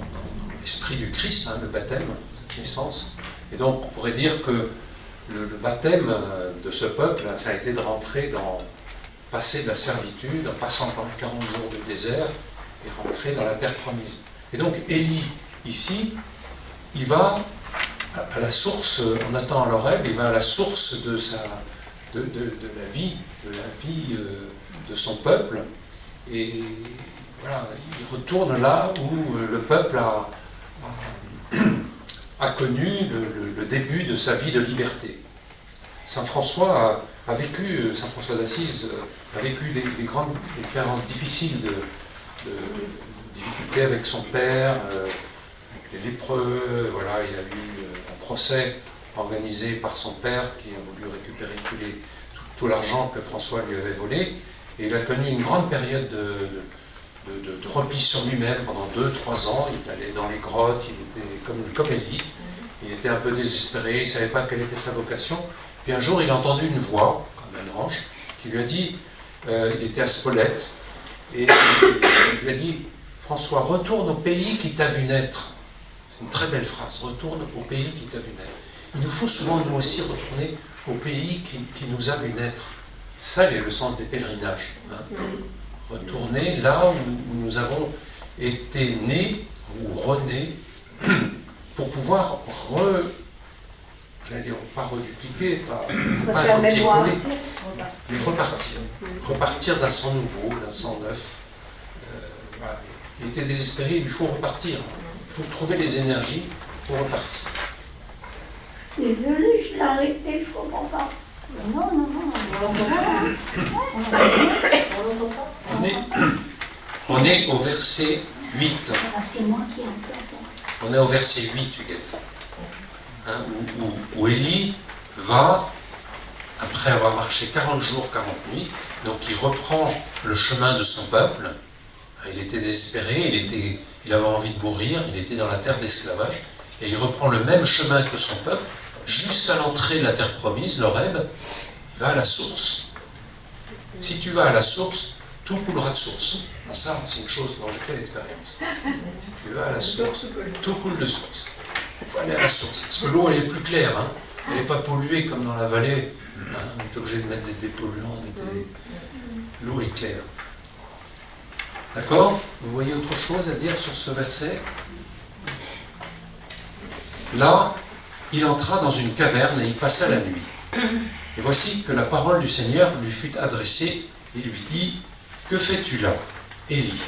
l'esprit du Christ, le baptême, cette naissance. Et donc on pourrait dire que le baptême de ce peuple, ça a été de rentrer passer de la servitude, en passant par les 40 jours du désert, et rentrer dans la terre promise. Et donc Élie, ici, il va à la source, en attendant l'Horeb, il va à la source de la vie de son peuple, et voilà, il retourne là où le peuple a connu le début de sa vie de liberté. Saint François d'Assise a vécu des grandes expériences difficiles de difficultés avec son père, avec les lépreux. Voilà, il a eu un procès organisé par son père qui a voulu récupérer tout l'argent que François lui avait volé, et il a connu une grande période de repli sur lui-même pendant 2-3 ans. Il allait dans les grottes, il était comme Élie, il était un peu désespéré, il ne savait pas quelle était sa vocation. Puis un jour il a entendu une voix, comme un ange, qui lui a dit, il était à Spolète, et il lui a dit: François, retourne au pays qui t'a vu naître. C'est une très belle phrase, retourne au pays qui t'a vu naître. Il nous faut souvent, nous aussi, retourner au pays qui nous a vu naître. Ça, c'est le sens des pèlerinages. Retourner là où nous avons été nés, ou renés, pour pouvoir j'allais dire, pas redupliquer, c'est pas un copier-coller, mais repartir. Repartir d'un sang nouveau, d'un sang neuf. Voilà. Il était désespéré, il lui faut repartir. Il faut trouver les énergies pour repartir. Désolée, je l'ai arrêté, je comprends pas. Non, on est au verset 8. C'est moi qui entends. On est au verset 8, Huguette. Où Élie va, après avoir marché 40 jours, 40 nuits, donc il reprend le chemin de son peuple. Il était désespéré, il avait envie de mourir, il était dans la terre d'esclavage, et il reprend le même chemin que son peuple, jusqu'à l'entrée de la terre promise, l'Horeb. Il va à la source. Si tu vas à la source, tout coulera de source. Ça, c'est une chose dont j'ai fait l'expérience. Si tu vas à la source, tout coule de source. Il faut aller à la source. Parce que l'eau, elle est plus claire. Elle n'est pas polluée comme dans la vallée. On est obligé de mettre des dépolluants. L'eau est claire. D'accord? Vous voyez autre chose à dire sur ce verset? Là, il entra dans une caverne et il passa la nuit. Et voici que la parole du Seigneur lui fut adressée et lui dit: Que fais-tu là, Élie?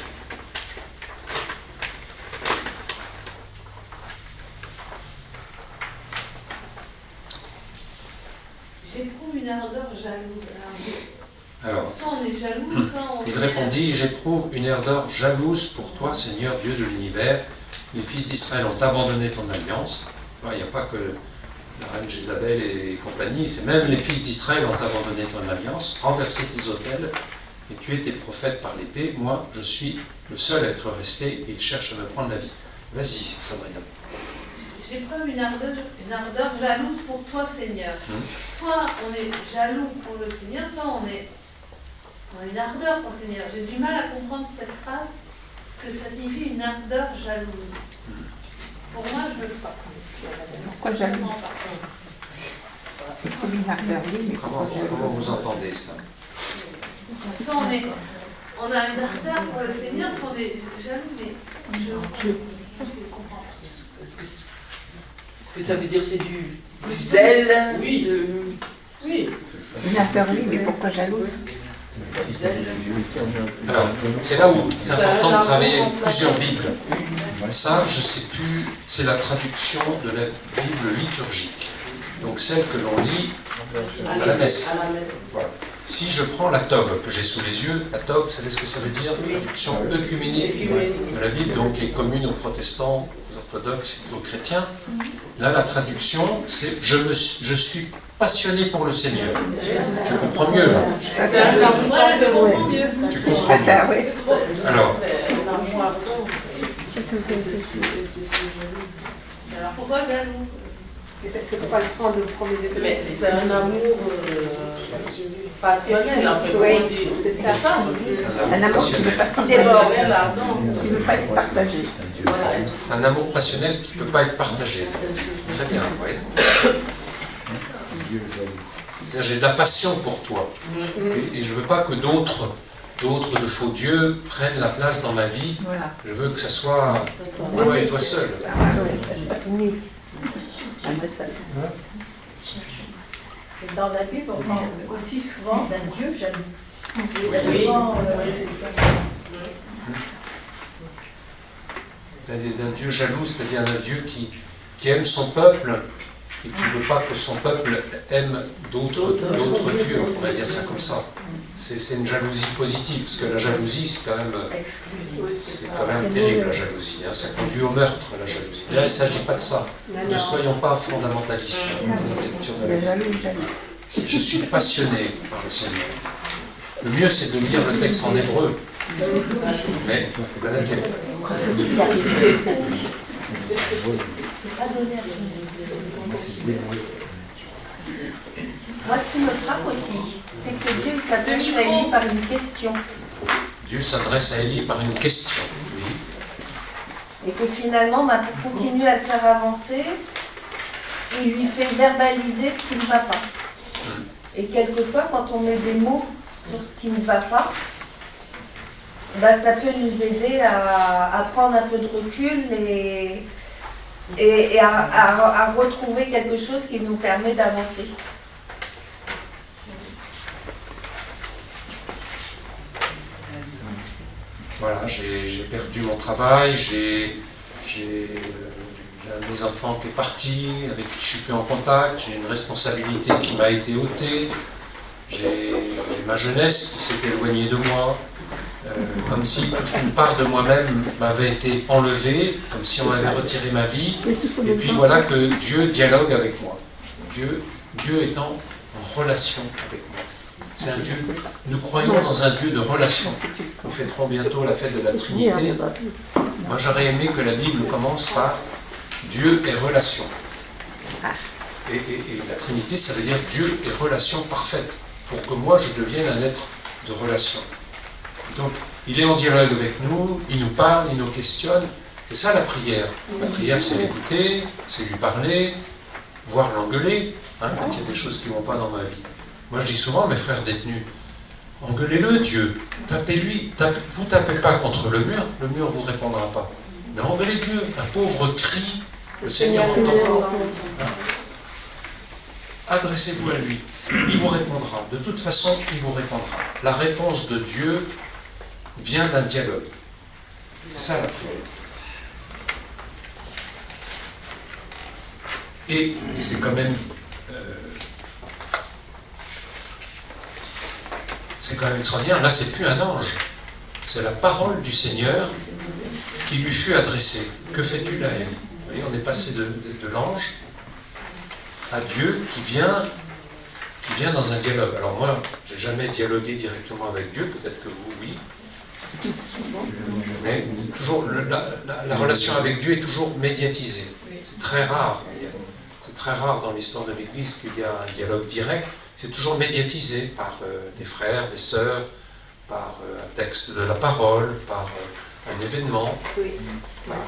J'éprouve une ardeur jalouse. Alors, soit on est jaloux, soit on il répondit: J'éprouve une ardeur jalouse pour toi, Seigneur Dieu de l'univers. Les fils d'Israël ont abandonné ton alliance. Il n'y a pas que la reine Jézabel et compagnie, c'est même les fils d'Israël ont abandonné ton alliance, renversé tes autels et tué tes prophètes par l'épée. Moi, je suis le seul à être resté et ils cherchent à me prendre la vie. Vas-y, Sabrina. J'éprouve une ardeur jalouse pour toi, Seigneur. Soit on est jaloux pour le Seigneur, soit on est une ardeur pour le Seigneur. J'ai du mal à comprendre cette phrase, ce que ça signifie une ardeur jalouse. Pour moi, je ne veux pas. Pourquoi jalouse? C'est comme une ardeur libre, mais pourquoi jalouse? Comment vous entendez ça? Soit on a une ardeur pour le Seigneur, soit on est jaloux, mais je comprends. Ce que ça veut dire, c'est du zèle, Oui. Oui. Une ardeur libre, mais pourquoi jalouse? Alors, c'est là où c'est important de travailler avec plusieurs Bibles. Ça, je ne sais plus, c'est la traduction de la Bible liturgique. Donc celle que l'on lit à la messe. Voilà. Si je prends la TOB que j'ai sous les yeux, la TOB, vous savez ce que ça veut dire? Traduction œcuménique de la Bible, donc qui est commune aux protestants, aux orthodoxes et aux chrétiens. Là, la traduction, c'est je suis passionné pour le Seigneur. Tu comprends mieux, là? Voilà, je comprends mieux. Tu comprends mieux. Alors, Alors pourquoi jaloux? Parce que tu ne peux pas le prendre au premier degré. Mais c'est un amour passionnel, en fait. Oui, C'est ça. Un amour qui ne veut pas se déborder, qui ne veut pas être partagé. c'est un amour passionnel qui ne peut pas être partagé. Très bien, oui. C'est-à-dire, j'ai de la passion pour toi. Et je ne veux pas que d'autres de faux dieux prennent la place dans ma vie. Je veux que ça soit toi et toi seul. Dans la Bible, on parle aussi souvent d'un Dieu jaloux. Oui. D'un Dieu jaloux, c'est-à-dire d'un Dieu qui aime son peuple et qui ne veut pas que son peuple aime d'autres dieux, on pourrait dire ça comme ça. C'est une jalousie positive, parce que la jalousie, c'est quand même terrible, la jalousie. Hein. Ça conduit au meurtre, la jalousie. Et là, il ne s'agit pas de ça. Ne soyons pas fondamentalistes dans notre lecture de la Bible. Je suis passionné par le Seigneur. Le mieux, c'est de lire le texte en hébreu. Mais il faut connaître les Moi, ce qui me frappe aussi, c'est que Dieu s'adresse à Élie par une question. Dieu s'adresse à Élie par une question. Oui. Et que finalement, pour continuer à le faire avancer, il lui fait verbaliser ce qui ne va pas. Et quelquefois, quand on met des mots sur ce qui ne va pas, ça peut nous aider à prendre un peu de recul et à retrouver quelque chose qui nous permet d'avancer. Voilà, j'ai perdu mon travail, j'ai un de mes enfants qui est parti, avec qui je suis plus en contact, j'ai une responsabilité qui m'a été ôtée, j'ai ma jeunesse qui s'est éloignée de moi, comme si toute une part de moi-même m'avait été enlevée, comme si on m'avait retiré ma vie, et puis voilà que Dieu dialogue avec moi. Dieu étant en relation avec moi. C'est un Dieu, nous croyons dans un Dieu de relation. Nous fêterons bientôt la fête de la Trinité. Moi j'aurais aimé que la Bible commence par Dieu est relation. Et la Trinité, ça veut dire Dieu est relation parfaite, pour que moi je devienne un être de relation. Donc, il est en dialogue avec nous, il nous parle, il nous questionne. C'est ça la prière. La prière, c'est l'écouter, c'est lui parler, voire l'engueuler, quand il y a des choses qui ne vont pas dans ma vie. Moi, je dis souvent à mes frères détenus, engueulez-le, Dieu, tapez-lui, vous ne tapez pas contre le mur ne vous répondra pas. Mais engueulez Dieu, un pauvre cri, le Seigneur entend. Adressez-vous à lui, il vous répondra. De toute façon, il vous répondra. La réponse de Dieu vient d'un dialogue. C'est ça la prière. Et c'est quand même extraordinaire. Là, c'est plus un ange. C'est la parole du Seigneur qui lui fut adressée. Que fais-tu là, Élie? Vous voyez, on est passé de l'ange à Dieu qui vient dans un dialogue. Alors moi, je n'ai jamais dialogué directement avec Dieu, peut-être que vous, oui. Mais toujours, la relation avec Dieu est toujours médiatisée. C'est très rare. C'est très rare dans l'histoire de l'Église qu'il y a un dialogue direct. C'est toujours médiatisé par des frères, des sœurs, par un texte de la parole, par un événement, par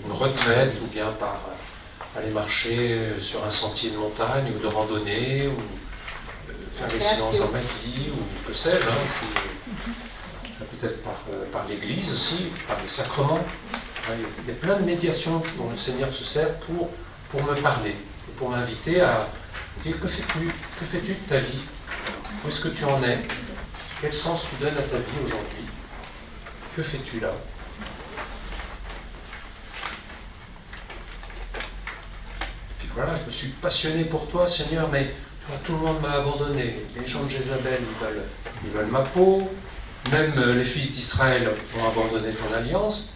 une retraite, ou bien par aller marcher sur un sentier de montagne ou de randonnée, ou faire les séances dans ma vie, ou que sais-je, peut-être par l'Église aussi, par les sacrements. Il y a plein de médiations dont le Seigneur se sert pour me parler, et pour m'inviter à dire que fais-tu de ta vie, où est-ce que tu en es, quel sens tu donnes à ta vie aujourd'hui, que fais-tu là? Voilà, je me suis passionné pour toi, Seigneur, mais toi, tout le monde m'a abandonné. Les gens de Jézabel, ils veulent ma peau. Même les fils d'Israël ont abandonné ton alliance.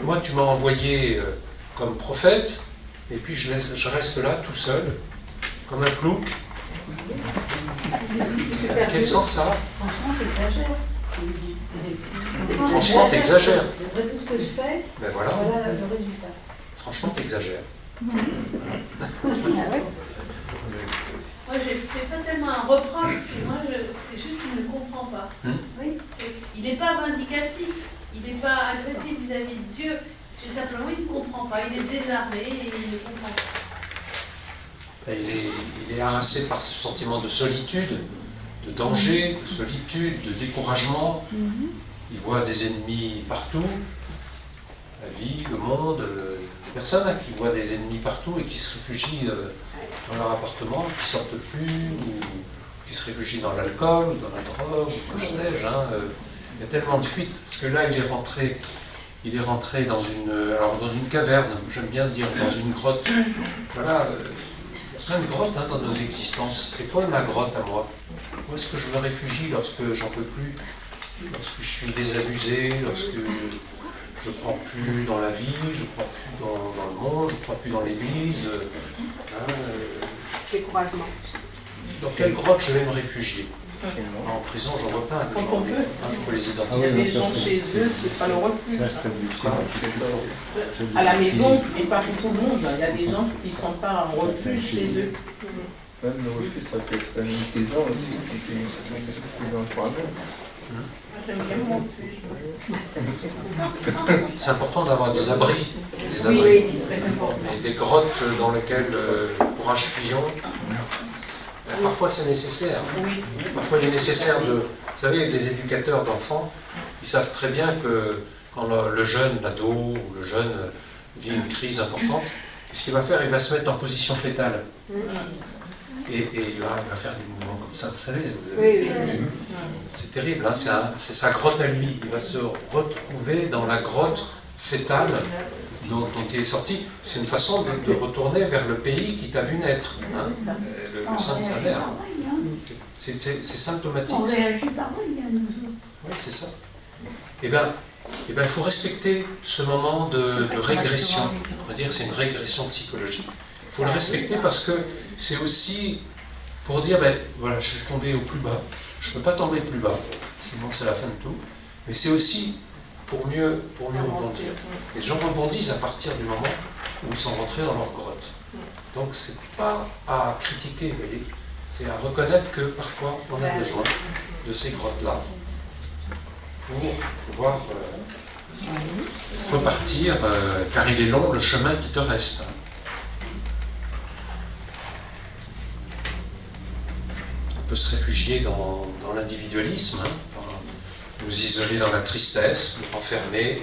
Moi, tu m'as envoyé comme prophète, et puis je reste là, tout seul, comme un plouc. Quel sens ça a? Franchement, t'exagères. Franchement, t'exagères. Après tout ce que je fais, ben voilà le résultat. Franchement, t'exagères. Moi, c'est pas tellement un reproche, moi, c'est juste qu'il ne comprend pas. Oui. Il n'est pas vindicatif, il n'est pas agressif vis-à-vis de Dieu, c'est simplement il ne comprend pas, il est désarmé et il ne comprend pas. Il est harassé par ce sentiment de solitude, de danger, de solitude, de découragement. Il voit des ennemis partout, la vie, le monde, les personnes qui voient des ennemis partout et qui se réfugient dans leur appartement, qui ne sortent plus, ou qui se réfugient dans l'alcool, ou dans la drogue, ou que sais-je. Il y a tellement de fuites, parce que là, il est rentré dans une caverne, j'aime bien dire, dans une grotte. Voilà, il y a plein de grottes dans nos existences. C'est quoi ma grotte à moi? Où est-ce que je me réfugie lorsque j'en peux plus? Lorsque je suis désabusé, lorsque je ne crois plus dans la vie, je ne crois plus dans le monde, je ne crois plus dans l'Église. Découragement. Dans quelle grotte je vais me réfugier? En prison, j'en vois plein. Je peux les identifier. Il y a des gens chez eux, c'est pas le refuge. À la maison, et pas pour tout le monde. Il y a des gens qui ne sont pas en refuge chez eux. Même le refuge, ça peut être une prison aussi, qui fait une prison soi-même. J'aime bien mon refuge. C'est important d'avoir des abris. Oui, très important. Mais des grottes dans lesquelles courage fuyons. Parfois c'est nécessaire. Parfois il est nécessaire de... Vous savez, les éducateurs d'enfants, ils savent très bien que quand le jeune, l'ado ou le jeune vit une crise importante, qu'est-ce qu'il va faire? Il va se mettre en position fétale. Et il va faire des mouvements comme ça, vous savez. C'est terrible, c'est sa grotte à lui. Il va se retrouver dans la grotte fétale dont il est sorti. C'est une façon de retourner vers le pays qui t'a vu naître, le sein de sa mère. C'est symptomatique. On réagit pareil à nous autres. Oui, c'est ça. Eh bien, il faut respecter ce moment de régression. On va dire que c'est une régression psychologique. Il faut le respecter parce que c'est aussi pour dire, voilà, je suis tombé au plus bas, je ne peux pas tomber plus bas, sinon c'est la fin de tout. Mais c'est aussi pour mieux rebondir. Les gens rebondissent à partir du moment où ils sont rentrés dans leur grotte. Donc c'est pas à critiquer, vous voyez, c'est à reconnaître que parfois on a besoin de ces grottes-là pour pouvoir repartir, car il est long le chemin qui te reste. On peut se réfugier dans l'individualisme, nous isoler dans la tristesse, nous enfermer,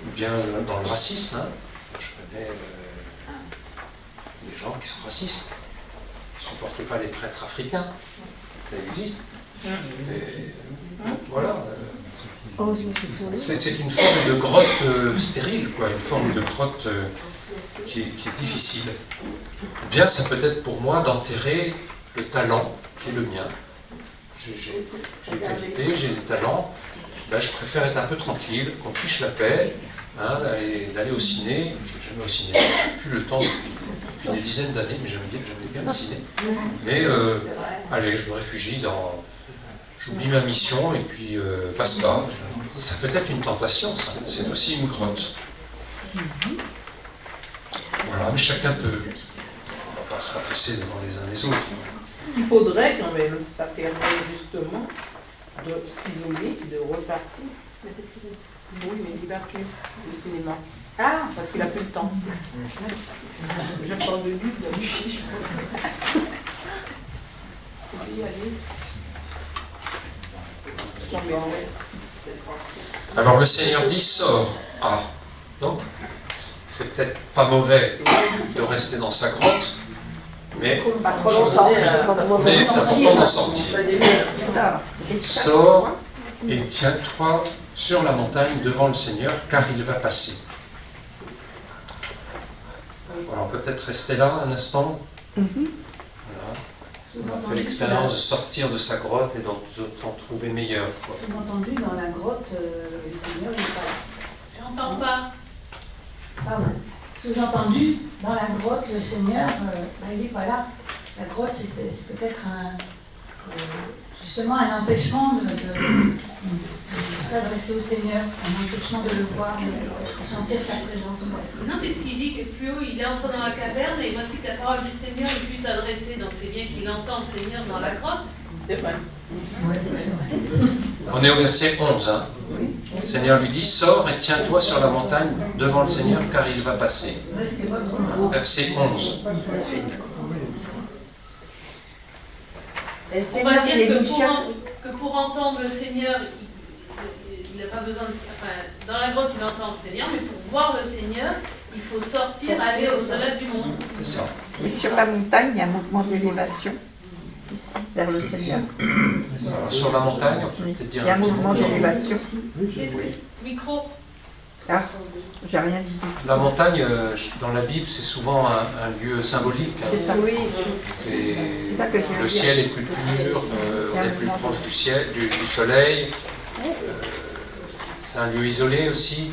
ou bien dans le racisme. Je connais des gens qui sont racistes, qui ne supportent pas les prêtres africains, ça existe. Voilà. C'est une forme de grotte stérile, quoi, une forme de grotte qui est difficile. Ou bien ça peut être pour moi d'enterrer le talent qui est le mien. J'ai des qualités, j'ai des talents, je préfère être un peu tranquille, qu'on fiche la paix, d'aller au ciné. Je ne vais jamais au ciné, je n'ai plus le temps depuis des dizaines d'années, mais j'aimais bien le ciné. Mais allez, je me réfugie j'oublie ma mission et puis basta. Ça peut être une tentation, ça. C'est aussi une grotte. Voilà, mais chacun peut. On ne va pas se rabaisser devant les uns les autres. qu'il faudrait quand même, ça permet justement de s'isoler, de repartir. Oui, mais il va plus au cinéma. Ah, parce qu'il a plus le temps. Je parle de lui, de lui. Oui, allez. Alors le Seigneur dit sors. Ah, donc c'est peut-être pas mauvais de rester dans sa grotte, mais c'est important d'en sortir. Sors et tiens-toi sur la montagne devant le Seigneur, car il va passer. Voilà, on peut peut-être rester là un instant. Voilà. On a fait l'expérience de sortir de sa grotte et d'en trouver meilleur. Sous-entendu, dans la grotte, le Seigneur n'est pas là. J'entends pas. Pardon. Sous-entendu, dans la grotte, le Seigneur, il n'est pas là. La grotte, c'est peut-être justement un empêchement de s'adresser au Seigneur, un empêchement de le voir, de sentir sa présence. Non, mais ce qu'il dit que plus haut, il est entré dans la caverne, et voici que la parole du Seigneur est plus adressée. Donc c'est bien qu'il entend le Seigneur dans la grotte. C'est vrai. On est au verset 11. Hein. Le Seigneur lui dit, sors et tiens-toi sur la montagne devant le Seigneur, car il va passer. Verset 11. On va dire que pour entendre le Seigneur, il n'a pas besoin de... Enfin, dans la grotte, il entend le Seigneur, mais pour voir le Seigneur, il faut sortir, aller au-delà du monde. C'est ça. Et sur la montagne, il y a un mouvement d'élévation vers le Seigneur. Alors, sur la montagne, on peut peut-être dire... Il y a un mouvement d'élévation. Micro. Ah, j'ai rien dit. La montagne, dans la Bible, c'est souvent un lieu symbolique. Hein. C'est ça, oui. C'est ça que le ciel est plus pur, on est plus proche du ciel, du soleil. C'est un lieu isolé aussi.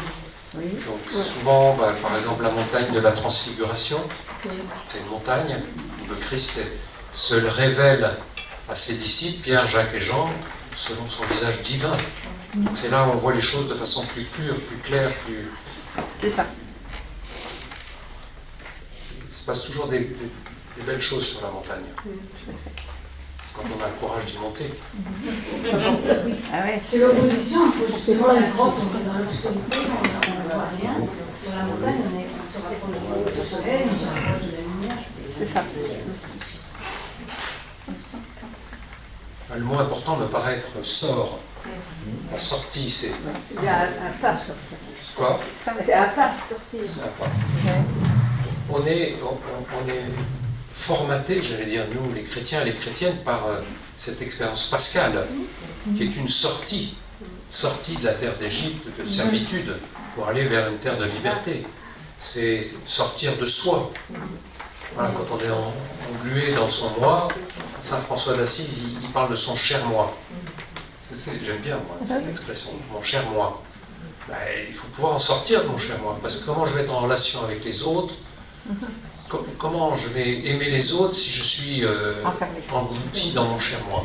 Donc c'est souvent, par exemple, la montagne de la Transfiguration. C'est une montagne où le Christ se révèle à ses disciples, Pierre, Jacques et Jean, selon son visage divin. C'est là où on voit les choses de façon plus pure, plus claire, plus... C'est ça. Il se passe toujours des belles choses sur la montagne. Quand on a le courage d'y monter. Ah ouais. C'est l'opposition entre justement la grotte, on est dans l'obscurité, on ne voit rien. Sur la montagne, on se rapproche du soleil, on se rapproche de la lumière. C'est ça. Le mot important me paraît être sort. La sortie, c'est... C'est à part sortir. Quoi? C'est à part sortir. C'est à part. On est formatés, j'allais dire, nous, les chrétiens et les chrétiennes, par cette expérience pascale, qui est une sortie de la terre d'Égypte, de servitude, pour aller vers une terre de liberté. C'est sortir de soi. Voilà, quand on est englué dans son moi, Saint François d'Assise, il parle de son cher moi. J'aime bien, moi, cette expression, mon cher moi. Il faut pouvoir en sortir de mon cher moi, parce que comment je vais être en relation avec les autres, comment je vais aimer les autres si je suis englouti dans mon cher moi.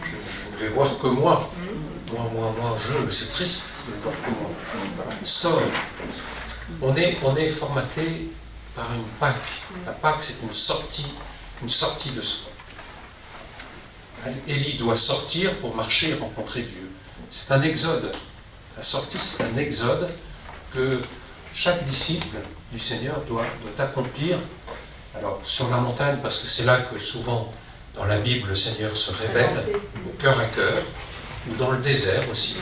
Je ne vais voir que moi. Moi, c'est triste, je ne vois que moi. Sors. On est formaté par une Pâque. La Pâque, c'est une sortie de soi. Élie doit sortir pour marcher et rencontrer Dieu. C'est un exode. La sortie, c'est un exode que chaque disciple du Seigneur doit accomplir. Alors, sur la montagne, parce que c'est là que souvent, dans la Bible, le Seigneur se révèle, au cœur à cœur, ou dans le désert aussi.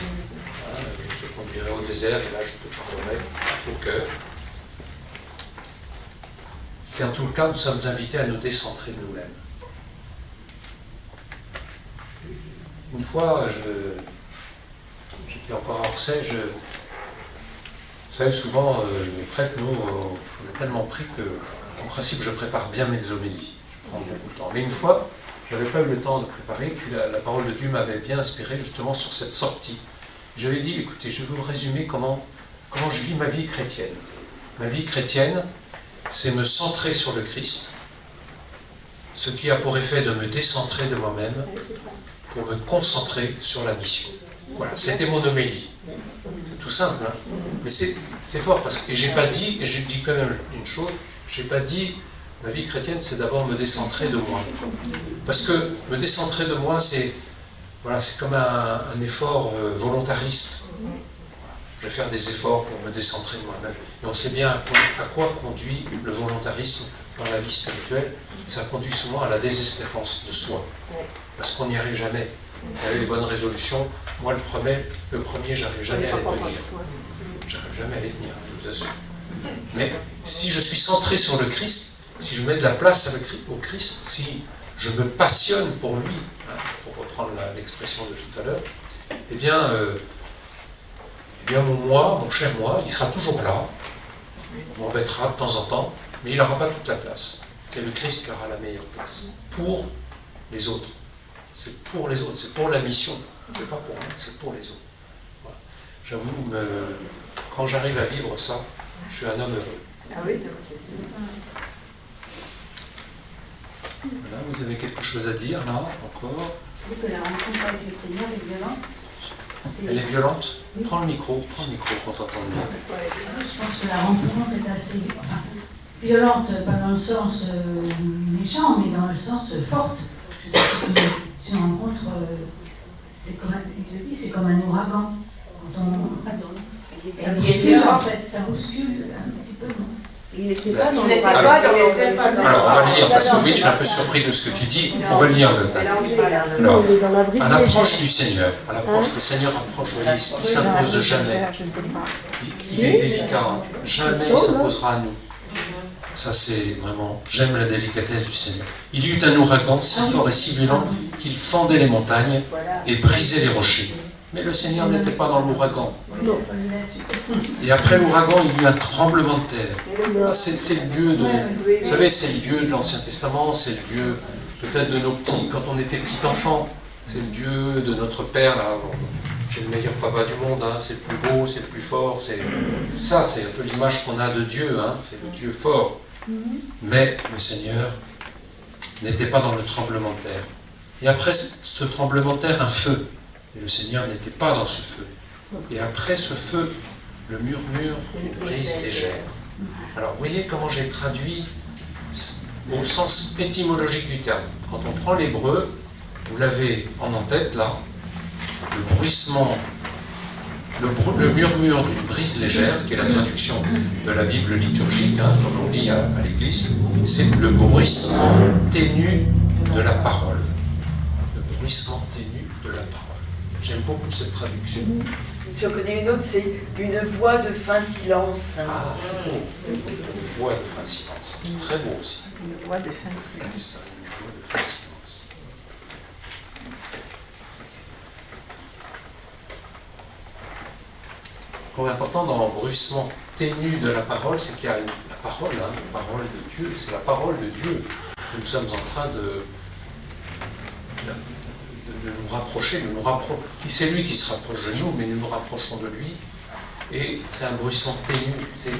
Je te conduirai au désert et là, je te parlerai au cœur. C'est en tout cas, nous sommes invités à nous décentrer de nous-mêmes. Une fois, j'étais encore à Orsay, vous savez, souvent, les prêtres, nous, on est tellement pris que, en principe, je prépare bien mes homélies. Je prends beaucoup de temps. Mais une fois, je n'avais pas eu le temps de préparer, puis la parole de Dieu m'avait bien inspiré justement sur cette sortie. J'avais dit, écoutez, je vais vous résumer comment je vis ma vie chrétienne. Ma vie chrétienne, c'est me centrer sur le Christ, ce qui a pour effet de me décentrer de moi-même, pour me concentrer sur la mission. Voilà, c'était mon homélie. C'est tout simple, hein. Mais c'est fort, parce que j'ai pas dit, et je dis quand même une chose, j'ai pas dit La vie chrétienne, c'est d'abord me décentrer de moi. Parce que me décentrer de moi, c'est comme un effort volontariste. Je vais faire des efforts pour me décentrer de moi-même. Et on sait bien à quoi conduit le volontarisme dans la vie spirituelle. Ça conduit souvent à la désespérance de soi. Parce qu'on n'y arrive jamais. Vous avez les bonnes résolutions. Moi, le premier, j'arrive jamais à les tenir. J'arrive jamais à les tenir, je vous assure. Mais si je suis centré sur le Christ, si je mets de la place au Christ, si je me passionne pour lui, pour reprendre l'expression de tout à l'heure, eh bien mon cher moi, il sera toujours là, il m'embêtera de temps en temps, mais il n'aura pas toute la place. C'est le Christ qui aura la meilleure place, pour les autres. C'est pour les autres, c'est pour la mission, c'est pas pour moi, c'est pour les autres. Voilà. J'avoue, quand j'arrive à vivre ça, je suis un homme heureux. Ah oui, c'est sûr. Voilà, vous avez quelque chose à dire là, encore? Que la rencontre avec le Seigneur est violente. Elle est violente? Prends le micro, qu'on t'entende bien. Je pense que la rencontre est assez violente, pas dans le sens méchant, mais dans le sens forte. Je veux dire, c'est une rencontre, c'est comme un ouragan. Quand ça bouscule, en fait, ça bouscule un petit peu, non? Il n'était pas dans Alors, on va le lire, parce que oui, je suis un peu surpris de ce que tu dis. On va le lire, le texte. Alors, à l'approche du Seigneur, le Seigneur approche, vous voyez, il ne s'impose jamais. Il est délicat, jamais il s'imposera à nous. Ça, c'est vraiment, j'aime la délicatesse du Seigneur. Il y eut un ouragan si fort et si violent qu'il fendait les montagnes et brisait les rochers. Mais le Seigneur n'était pas dans l'ouragan. Et après l'ouragan, il y eut un tremblement de terre. C'est le Dieu de... Vous savez, c'est le Dieu de l'Ancien Testament, c'est le Dieu peut-être de nos petits, quand on était petit enfant. C'est le Dieu de notre Père, là. J'ai le meilleur papa du monde, hein. C'est le plus beau, c'est le plus fort. C'est un peu l'image qu'on a de Dieu, hein. C'est le Dieu fort. Mais le Seigneur n'était pas dans le tremblement de terre. Et après ce tremblement de terre, un feu. Et le Seigneur n'était pas dans ce feu. Et après ce feu, le murmure d'une brise légère. Alors, vous voyez comment j'ai traduit au sens étymologique du terme. Quand on prend l'hébreu, vous l'avez en tête là, le bruissement, le murmure d'une brise légère, qui est la traduction de la Bible liturgique, hein, comme on lit à l'église, c'est le bruissement ténu de la parole. Le bruissement ténu de la parole. J'aime beaucoup cette traduction. Je connais une autre, c'est une voix de fin silence. Ah, c'est beau. Une voix de fin silence. Très beau aussi. Une voix de fin silence. C'est ça, une voix de fin silence. Ce qui est important dans le bruissement ténu de la parole, c'est qu'il y a la parole, hein, la parole de Dieu. C'est la parole de Dieu que nous sommes en train de nous rapprocher, c'est lui qui se rapproche de nous, mais nous nous rapprochons de lui, et c'est un bruissement ténu, il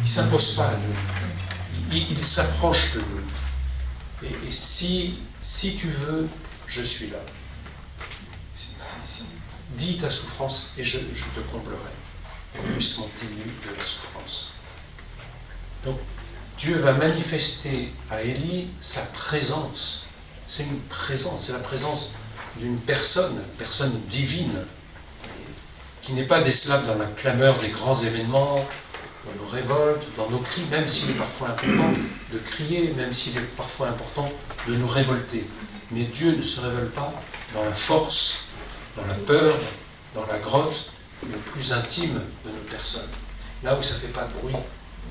ne s'impose pas à nous, il s'approche de nous, et si tu veux, je suis là. Dis ta souffrance et je te comblerai, le bruissement ténu de la souffrance. Donc, Dieu va manifester à Élie sa présence. C'est une présence, c'est la présence d'une personne divine, qui n'est pas décelable dans la clameur des grands événements, dans nos révoltes, dans nos cris, même s'il est parfois important de crier, même s'il est parfois important de nous révolter. Mais Dieu ne se révèle pas dans la force, dans la peur, dans la grotte, le plus intime de nos personnes. Là où ça ne fait pas de bruit,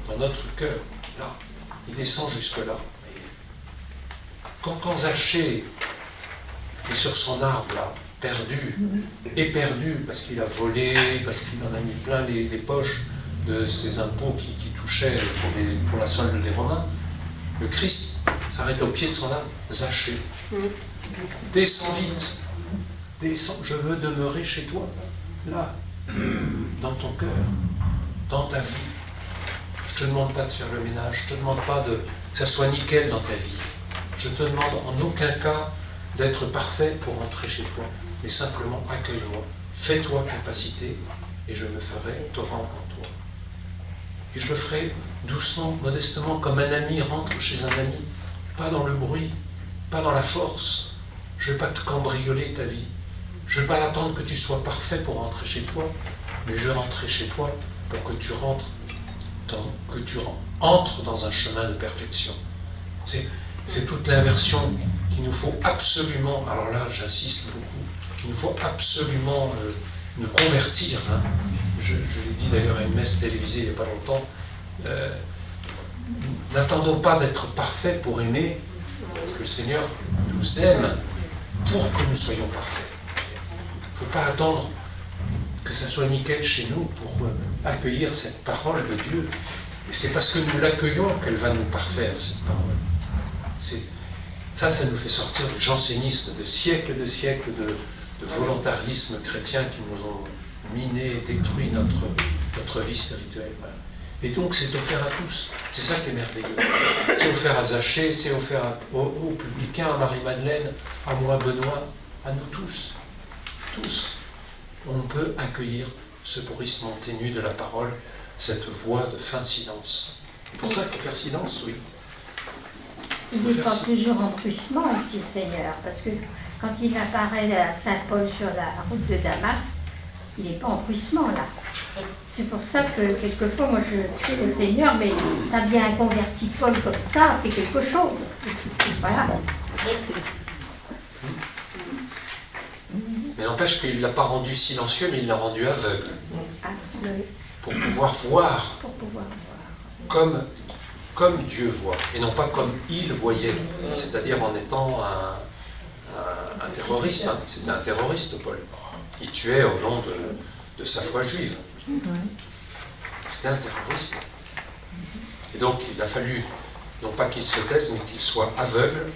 dans notre cœur, là, il descend jusque-là. Quand Zachée est sur son arbre, là, perdu, parce qu'il a volé, parce qu'il en a mis plein les poches de ses impôts qui touchaient pour la solde des Romains, le Christ s'arrête au pied de son arbre. Zachée, descends vite, descends, je veux demeurer chez toi, là, dans ton cœur, dans ta vie. Je ne te demande pas de faire le ménage, je ne te demande pas que ça soit nickel dans ta vie. Je te demande en aucun cas d'être parfait pour rentrer chez toi, mais simplement accueille-moi, fais-toi capacité, et je me ferai torrent en toi. Et je le ferai doucement, modestement, comme un ami rentre chez un ami. Pas dans le bruit, pas dans la force. Je ne vais pas te cambrioler ta vie. Je ne vais pas attendre que tu sois parfait pour rentrer chez toi, mais je vais rentrer chez toi pour que tu entres dans un chemin de perfection. C'est toute l'inversion qu'il nous faut absolument, alors là j'insiste beaucoup, qu'il nous faut absolument nous convertir. Hein. Je l'ai dit d'ailleurs à une messe télévisée il n'y a pas longtemps, n'attendons pas d'être parfaits pour aimer, parce que le Seigneur nous aime pour que nous soyons parfaits. Il ne faut pas attendre que ça soit nickel chez nous pour accueillir cette parole de Dieu. Et c'est parce que nous l'accueillons qu'elle va nous parfaire, cette parole. Ça nous fait sortir du jansénisme, de siècles de volontarisme chrétien qui nous ont miné et détruit notre vie spirituelle. Voilà. Et donc c'est offert à tous. C'est ça qui est merveilleux. C'est offert à Zachée, c'est offert aux publicains, à Marie-Madeleine, à moi, Benoît, à nous tous. Tous. On peut accueillir ce bruissement ténu de la parole, cette voix de fin silence. Et pour ça, il faut faire silence, oui. Il n'est pas toujours en bruissement aussi, le Seigneur, parce que quand il apparaît à Saint-Paul sur la route de Damas, il n'est pas en bruissement là. C'est pour ça que quelquefois, moi je prie le Seigneur, mais t'as bien un converti Paul comme ça, fait quelque chose. Voilà. Mais n'empêche qu'il ne l'a pas rendu silencieux, mais il l'a rendu aveugle. Pour pouvoir voir. Comme Dieu voit, et non pas comme il voyait, c'est-à-dire en étant un terroriste. Hein. C'était un terroriste, Paul. Il tuait au nom de sa foi juive. C'était un terroriste. Et donc il a fallu, non pas qu'il se taise, mais qu'il soit aveugle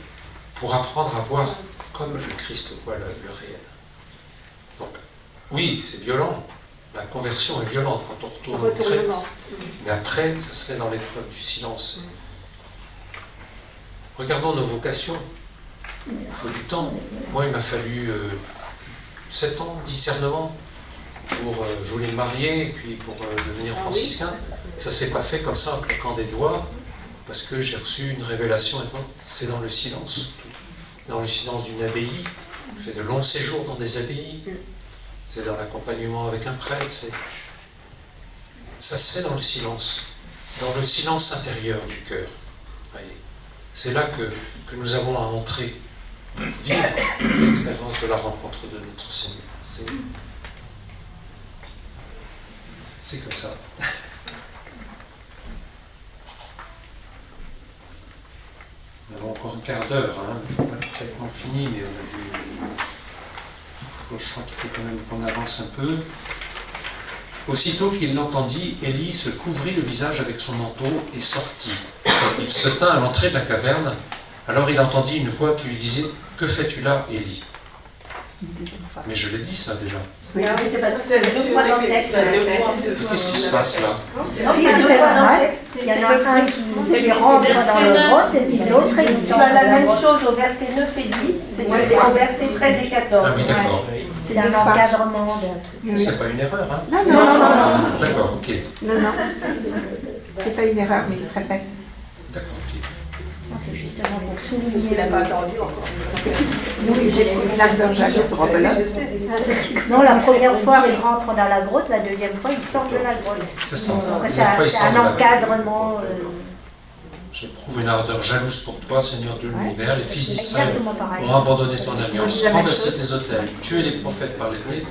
pour apprendre à voir comme le Christ voit le réel. Donc, oui, c'est violent. La conversion est violente quand on retourne au trait. Mais après, ça serait dans l'épreuve du silence. Regardons nos vocations. Il faut du temps. Moi, il m'a fallu 7 ans de discernement pour, je voulais me marier et puis pour devenir franciscain. Ça ne s'est pas fait comme ça en claquant des doigts, parce que j'ai reçu une révélation maintenant. C'est dans le silence. Dans le silence d'une abbaye. Je fais de longs séjours dans des abbayes. C'est dans l'accompagnement avec un prêtre. Ça se fait dans le silence intérieur du cœur. C'est là que nous avons à entrer pour vivre l'expérience de la rencontre de notre Seigneur. C'est comme ça. Nous avons encore un quart d'heure, hein. On n'a pas complètement fini, mais on a vu. Je crois qu'il faut quand même qu'on avance un peu. Aussitôt qu'il l'entendit, Élie se couvrit le visage avec son manteau et sortit. Il se tint à l'entrée de la caverne. Alors il entendit une voix qui lui disait « Que fais-tu là, Élie ?» Mais je l'ai dit ça déjà. Oui, c'est parce que c'est 2 fois dans le texte. Qu'est-ce qui se passe là? C'est normal. Il y en a un qui rentre dans le grotte et puis l'autre il sort. Tu as la même chose au verset 9 et 10, c'est au verset 13 et 14. Ah oui, d'accord. C'est un encadrement d'un truc. C'est pas une erreur, hein? Non. D'accord, ok. Non. C'est pas une erreur, mais il se répète. D'accord, ok. C'est justement pour souligner la Oui, j'ai une ardeur jalouse, rebelote. Non, la première fois, il rentre dans la grotte, la deuxième fois, il sort de la grotte. C'est ça. C'est un encadrement. J'éprouve une ardeur jalouse pour toi, Seigneur de l'univers. Les fils d'Israël ont abandonné ton alliance, renversé tes autels, tué les prophètes par l'épée.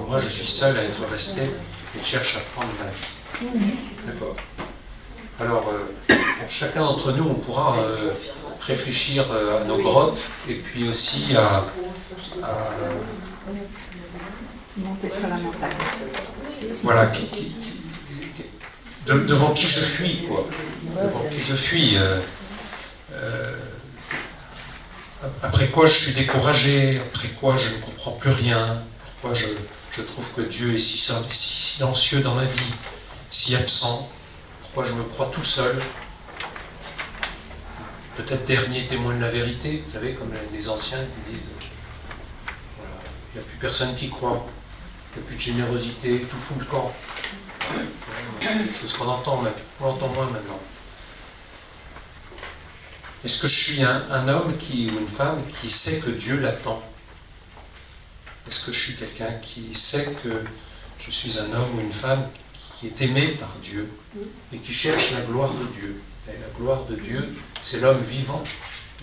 Moi, je suis seul à être resté et cherche à prendre ma vie. D'accord. Alors, chacun d'entre nous, on pourra réfléchir à nos grottes et puis aussi à monter sur la montagne. Voilà, devant qui je fuis, quoi. Devant qui je fuis. Après quoi je suis découragé, après quoi je ne comprends plus rien, pourquoi je trouve que Dieu est si silencieux dans ma vie, si absent, pourquoi je me crois tout seul. Peut-être dernier témoin de la vérité, vous savez, comme les anciens qui disent voilà, il n'y a plus personne qui croit, il n'y a plus de générosité, tout fout le camp. Des choses qu'on entend moins maintenant. Est-ce que je suis un homme ou une femme qui sait que Dieu l'attend? Est-ce que je suis quelqu'un qui sait que je suis un homme ou une femme qui est aimé par Dieu et qui cherche la gloire de Dieu? Et la gloire de Dieu, c'est l'homme vivant,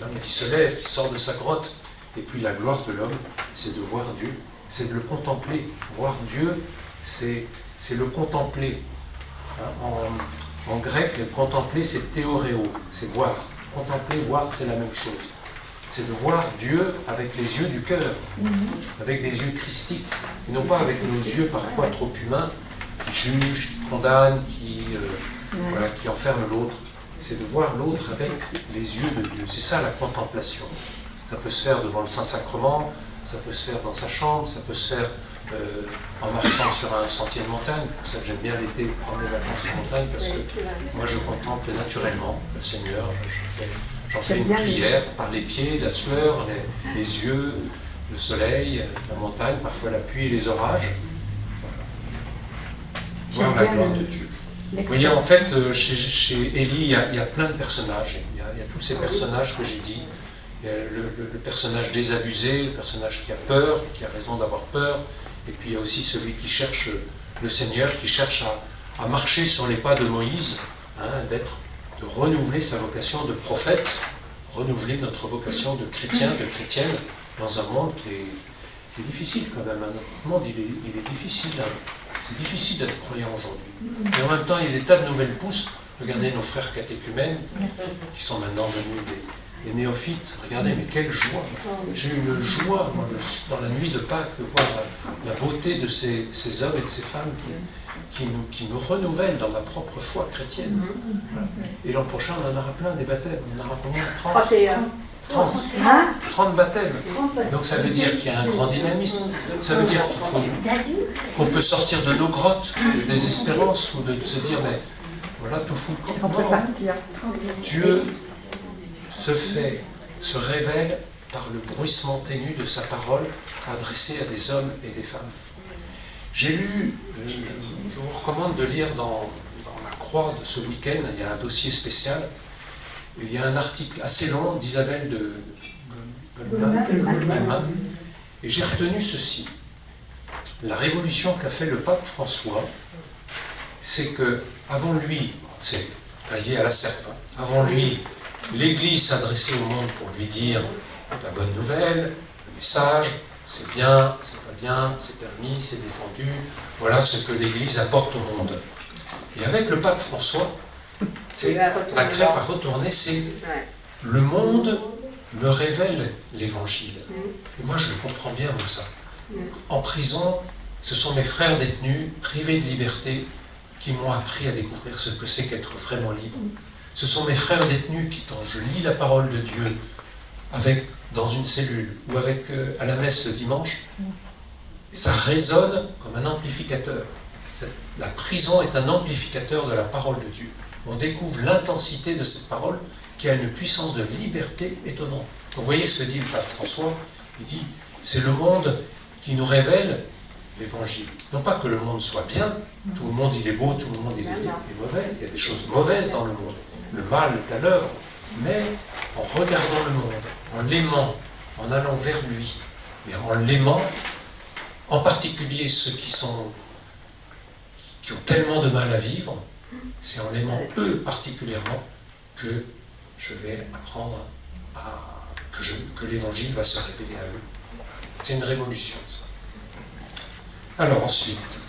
l'homme qui se lève, qui sort de sa grotte. Et puis la gloire de l'homme, c'est de voir Dieu, c'est de le contempler. Voir Dieu, c'est le contempler. En grec, contempler, c'est théoréo, c'est voir. Contempler, voir, c'est la même chose. C'est de voir Dieu avec les yeux du cœur, avec des yeux christiques, et non pas avec nos yeux parfois trop humains, qui jugent, qui condamnent, qui enferment l'autre. C'est de voir l'autre avec les yeux de Dieu. C'est ça la contemplation. Ça peut se faire devant le Saint-Sacrement, ça peut se faire dans sa chambre, ça peut se faire en marchant sur un sentier de montagne. C'est pour ça que j'aime bien l'été prendre les vacances en montagne, parce que moi je contemple naturellement le Seigneur. J'en fais une prière par les pieds, la sueur, les yeux, le soleil, la montagne, parfois la pluie et les orages. Voilà. Voir la gloire de Dieu. Vous voyez, en fait, chez Élie, il y a plein de personnages. Il y a tous ces personnages que j'ai dit. Il y a le personnage désabusé, le personnage qui a peur, qui a raison d'avoir peur. Et puis il y a aussi celui qui cherche le Seigneur, qui cherche à marcher sur les pas de Moïse, de renouveler sa vocation de prophète, renouveler notre vocation de chrétien, de chrétienne, dans un monde qui est difficile quand même. Notre monde, il est difficile. C'est difficile d'être croyant aujourd'hui. Et en même temps, il y a des tas de nouvelles pousses. Regardez nos frères catéchumènes, qui sont maintenant devenus des néophytes. Regardez, mais quelle joie! J'ai eu une joie, moi, dans la nuit de Pâques, de voir la beauté de ces hommes et de ces femmes qui me renouvellent dans ma propre foi chrétienne. Voilà. Et l'an prochain, on en aura plein des baptêmes. On en aura combien? 30 baptêmes. Donc ça veut dire qu'il y a un grand dynamisme. Ça veut dire qu'on peut sortir de nos grottes, de désespérance, ou de se dire, mais voilà, tout fout le camp. Non. Dieu se révèle par le bruissement ténu de sa parole adressée à des hommes et des femmes. J'ai lu, je vous recommande de lire dans la Croix de ce week-end, il y a un dossier spécial, il y a un article assez long d'Isabelle de Goldman, et j'ai retenu ceci. La révolution qu'a fait le pape François, c'est que avant lui, c'est taillé à la serpe, avant lui, l'Église s'adressait au monde pour lui dire la bonne nouvelle, le message, c'est bien, c'est pas bien, c'est permis, c'est défendu, voilà ce que l'Église apporte au monde. Et avec le pape François, la crêpe à retourner, c'est le monde me révèle l'Évangile. Et moi je le comprends bien, moi ça. En prison, ce sont mes frères détenus, privés de liberté, qui m'ont appris à découvrir ce que c'est qu'être vraiment libre. Ce sont mes frères détenus qui, quand je lis la parole de Dieu dans une cellule ou à la messe le dimanche, ça résonne comme un amplificateur. La prison est un amplificateur de la parole de Dieu. On découvre l'intensité de cette parole qui a une puissance de liberté étonnante. Donc, vous voyez ce que dit le pape François, il dit, c'est le monde qui nous révèle l'Évangile. Non pas que le monde soit bien, tout le monde il est beau, tout le monde il est mauvais, il y a des choses mauvaises dans le monde. Le mal est à l'œuvre, mais en regardant le monde, en l'aimant, en allant vers lui, mais en l'aimant, en particulier ceux qui ont tellement de mal à vivre, c'est en l'aimant eux particulièrement que je vais apprendre que l'Évangile va se révéler à eux. C'est une révolution, ça. Alors ensuite,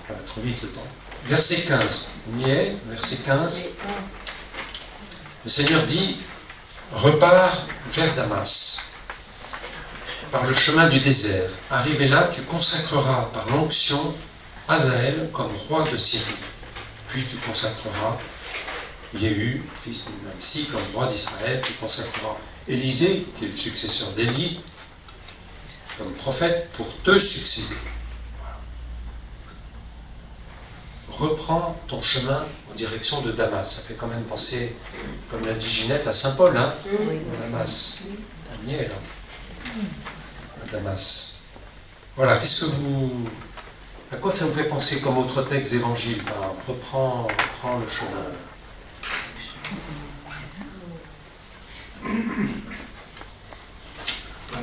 ça va trop vite le temps. Verset 15, on y est, verset 15. Le Seigneur dit, repars vers Damas, par le chemin du désert. Arrivé là, tu consacreras par l'onction Hazaël comme roi de Syrie. Puis tu consacreras Jéhu, fils de Nimsi, comme roi d'Israël. Tu consacreras Élisée, qui est le successeur d'Élie, comme prophète pour te succéder. Reprends ton chemin en direction de Damas. Ça fait quand même penser, comme l'a dit Ginette, à Saint-Paul, hein, Damas. On y est là. À Damas. Voilà, qu'est-ce que vous À quoi ça vous fait penser comme autre texte d'évangile? Reprends le chemin.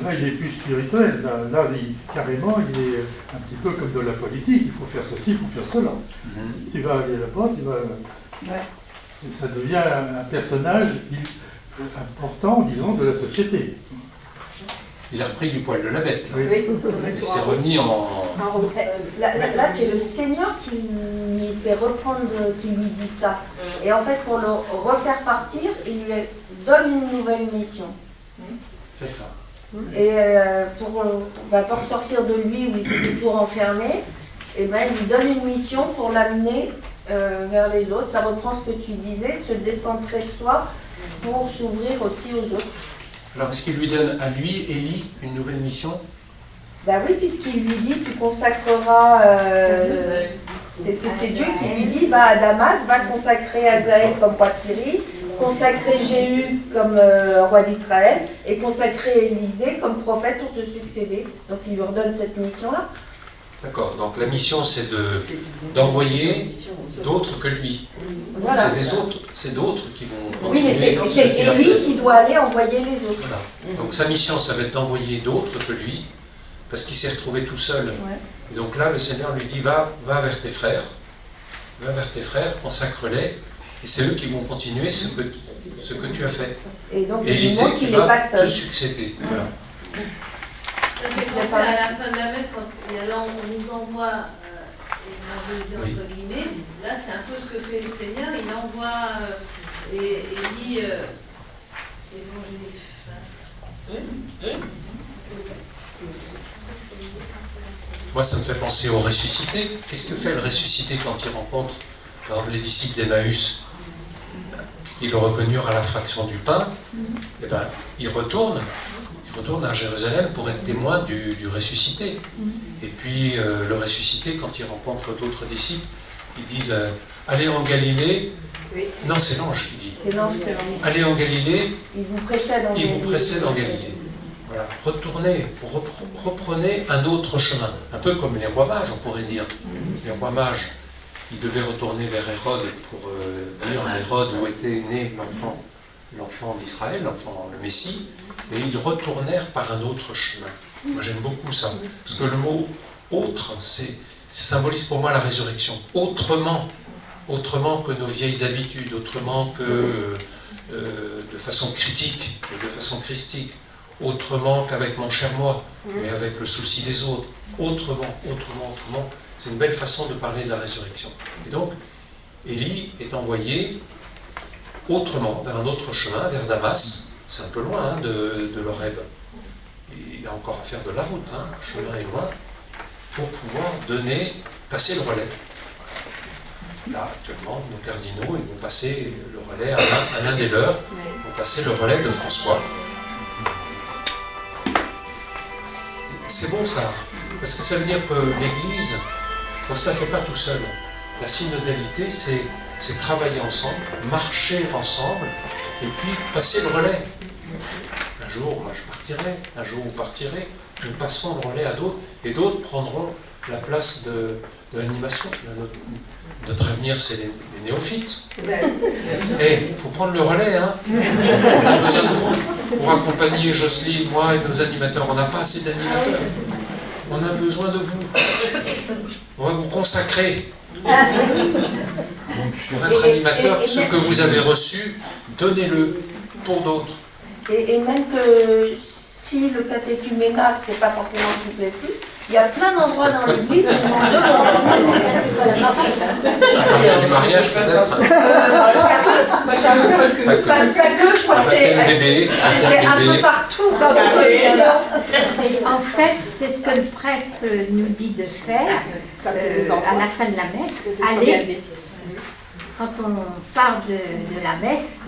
Là, il est plus spirituel. Là, carrément, il est un petit peu comme dans la politique. Il faut faire ceci, il faut faire cela. Il va aller là-bas, il va... Ouais. Et ça devient un personnage important, disons, de la société. Il a repris du poil de la bête. Là. Oui. Il s'est remis en... Là, c'est le Seigneur qui lui fait reprendre, qui lui dit ça. Et en fait, pour le refaire partir, il lui donne une nouvelle mission. C'est ça. Et pour sortir de lui où il s'était tout renfermé, et ben, il lui donne une mission pour l'amener vers les autres. Ça reprend ce que tu disais, se décentrer de soi pour s'ouvrir aussi aux autres. Alors, est-ce qu'il lui donne à lui, Élie, une nouvelle mission? Bah oui, puisqu'il lui dit, tu consacreras... c'est Dieu qui lui dit, va à Damas, va consacrer Azaël comme roi de Syrie, consacrer Jéhu comme roi d'Israël, et consacrer Élisée comme prophète pour te succéder. Donc il lui redonne cette mission-là. D'accord, donc la mission c'est d'envoyer d'autres que lui. Voilà. C'est d'autres qui vont Oui, continuer. mais c'est lui qui doit aller envoyer les autres. Voilà. Donc sa mission, ça va être d'envoyer d'autres que lui, parce qu'il s'est retrouvé tout seul. Ouais. Et donc là, le Seigneur lui dit, va vers tes frères, consacre-les, et c'est eux qui vont continuer ce que tu as fait. Et donc, Élisée qui va te succéder. Voilà. Ça fait penser à la fin de la messe, quand on nous envoie évangéliser entre guillemets. Là, c'est un peu ce que fait le Seigneur. Il envoie et dit évangéliser. Moi, ça me fait penser au ressuscité. Qu'est-ce que fait le ressuscité quand il rencontre, par exemple, les disciples d'Emmaüs, qui le reconnurent à la fraction du pain? Eh bien, il retourne à Jérusalem pour être témoin du ressuscité. Et puis, le ressuscité, quand il rencontre d'autres disciples, ils disent allez en Galilée. Oui. Non, c'est l'ange qui dit. C'est l'ange. Allez en Galilée. Il vous précède en Galilée. Voilà. Reprenez un autre chemin. Un peu comme les rois mages, on pourrait dire. Les rois mages, ils devaient retourner vers Hérode pour dire à Hérode où était né l'enfant d'Israël, le Messie, et ils retournèrent par un autre chemin. Moi j'aime beaucoup ça, parce que le mot « autre », ça symbolise pour moi la résurrection. Autrement que nos vieilles habitudes, autrement que de façon critique, de façon christique, autrement qu'avec mon cher moi, mais avec le souci des autres. Autrement. C'est une belle façon de parler de la résurrection. Et donc, Élie est envoyé autrement, vers un autre chemin, vers Damas. C'est un peu loin de l'Horeb. Il a encore à faire de la route, le chemin est loin, pour pouvoir passer le relais. Là, actuellement, nos cardinaux, ils vont passer le relais à l'un des leurs, ils vont passer le relais de François. C'est bon ça, parce que ça veut dire que l'Église, on ne se la fait pas tout seul. La synodalité, c'est travailler ensemble, marcher ensemble, et puis passer le relais. Un jour, moi je partirai, un jour vous partirez, nous passons le relais à d'autres, et d'autres prendront la place de l'animation. Notre avenir, c'est les néophytes. Il faut prendre le relais, On a besoin de vous pour accompagner Jocelyne, moi et nos animateurs. On n'a pas assez d'animateurs. On a besoin de vous. On va vous consacrer. Pour être animateur, ce que vous avez reçu, donnez-le pour d'autres. Et même que si le catéchuménat, c'est pas forcément ce qui plaît plus, il y a plein d'endroits dans l'église où on demande. Du mariage peut-être. Pas que, je crois que c'est un peu partout. En fait, c'est ce que le prêtre nous dit de faire à la fin de la messe. Allez, quand on parle de la messe,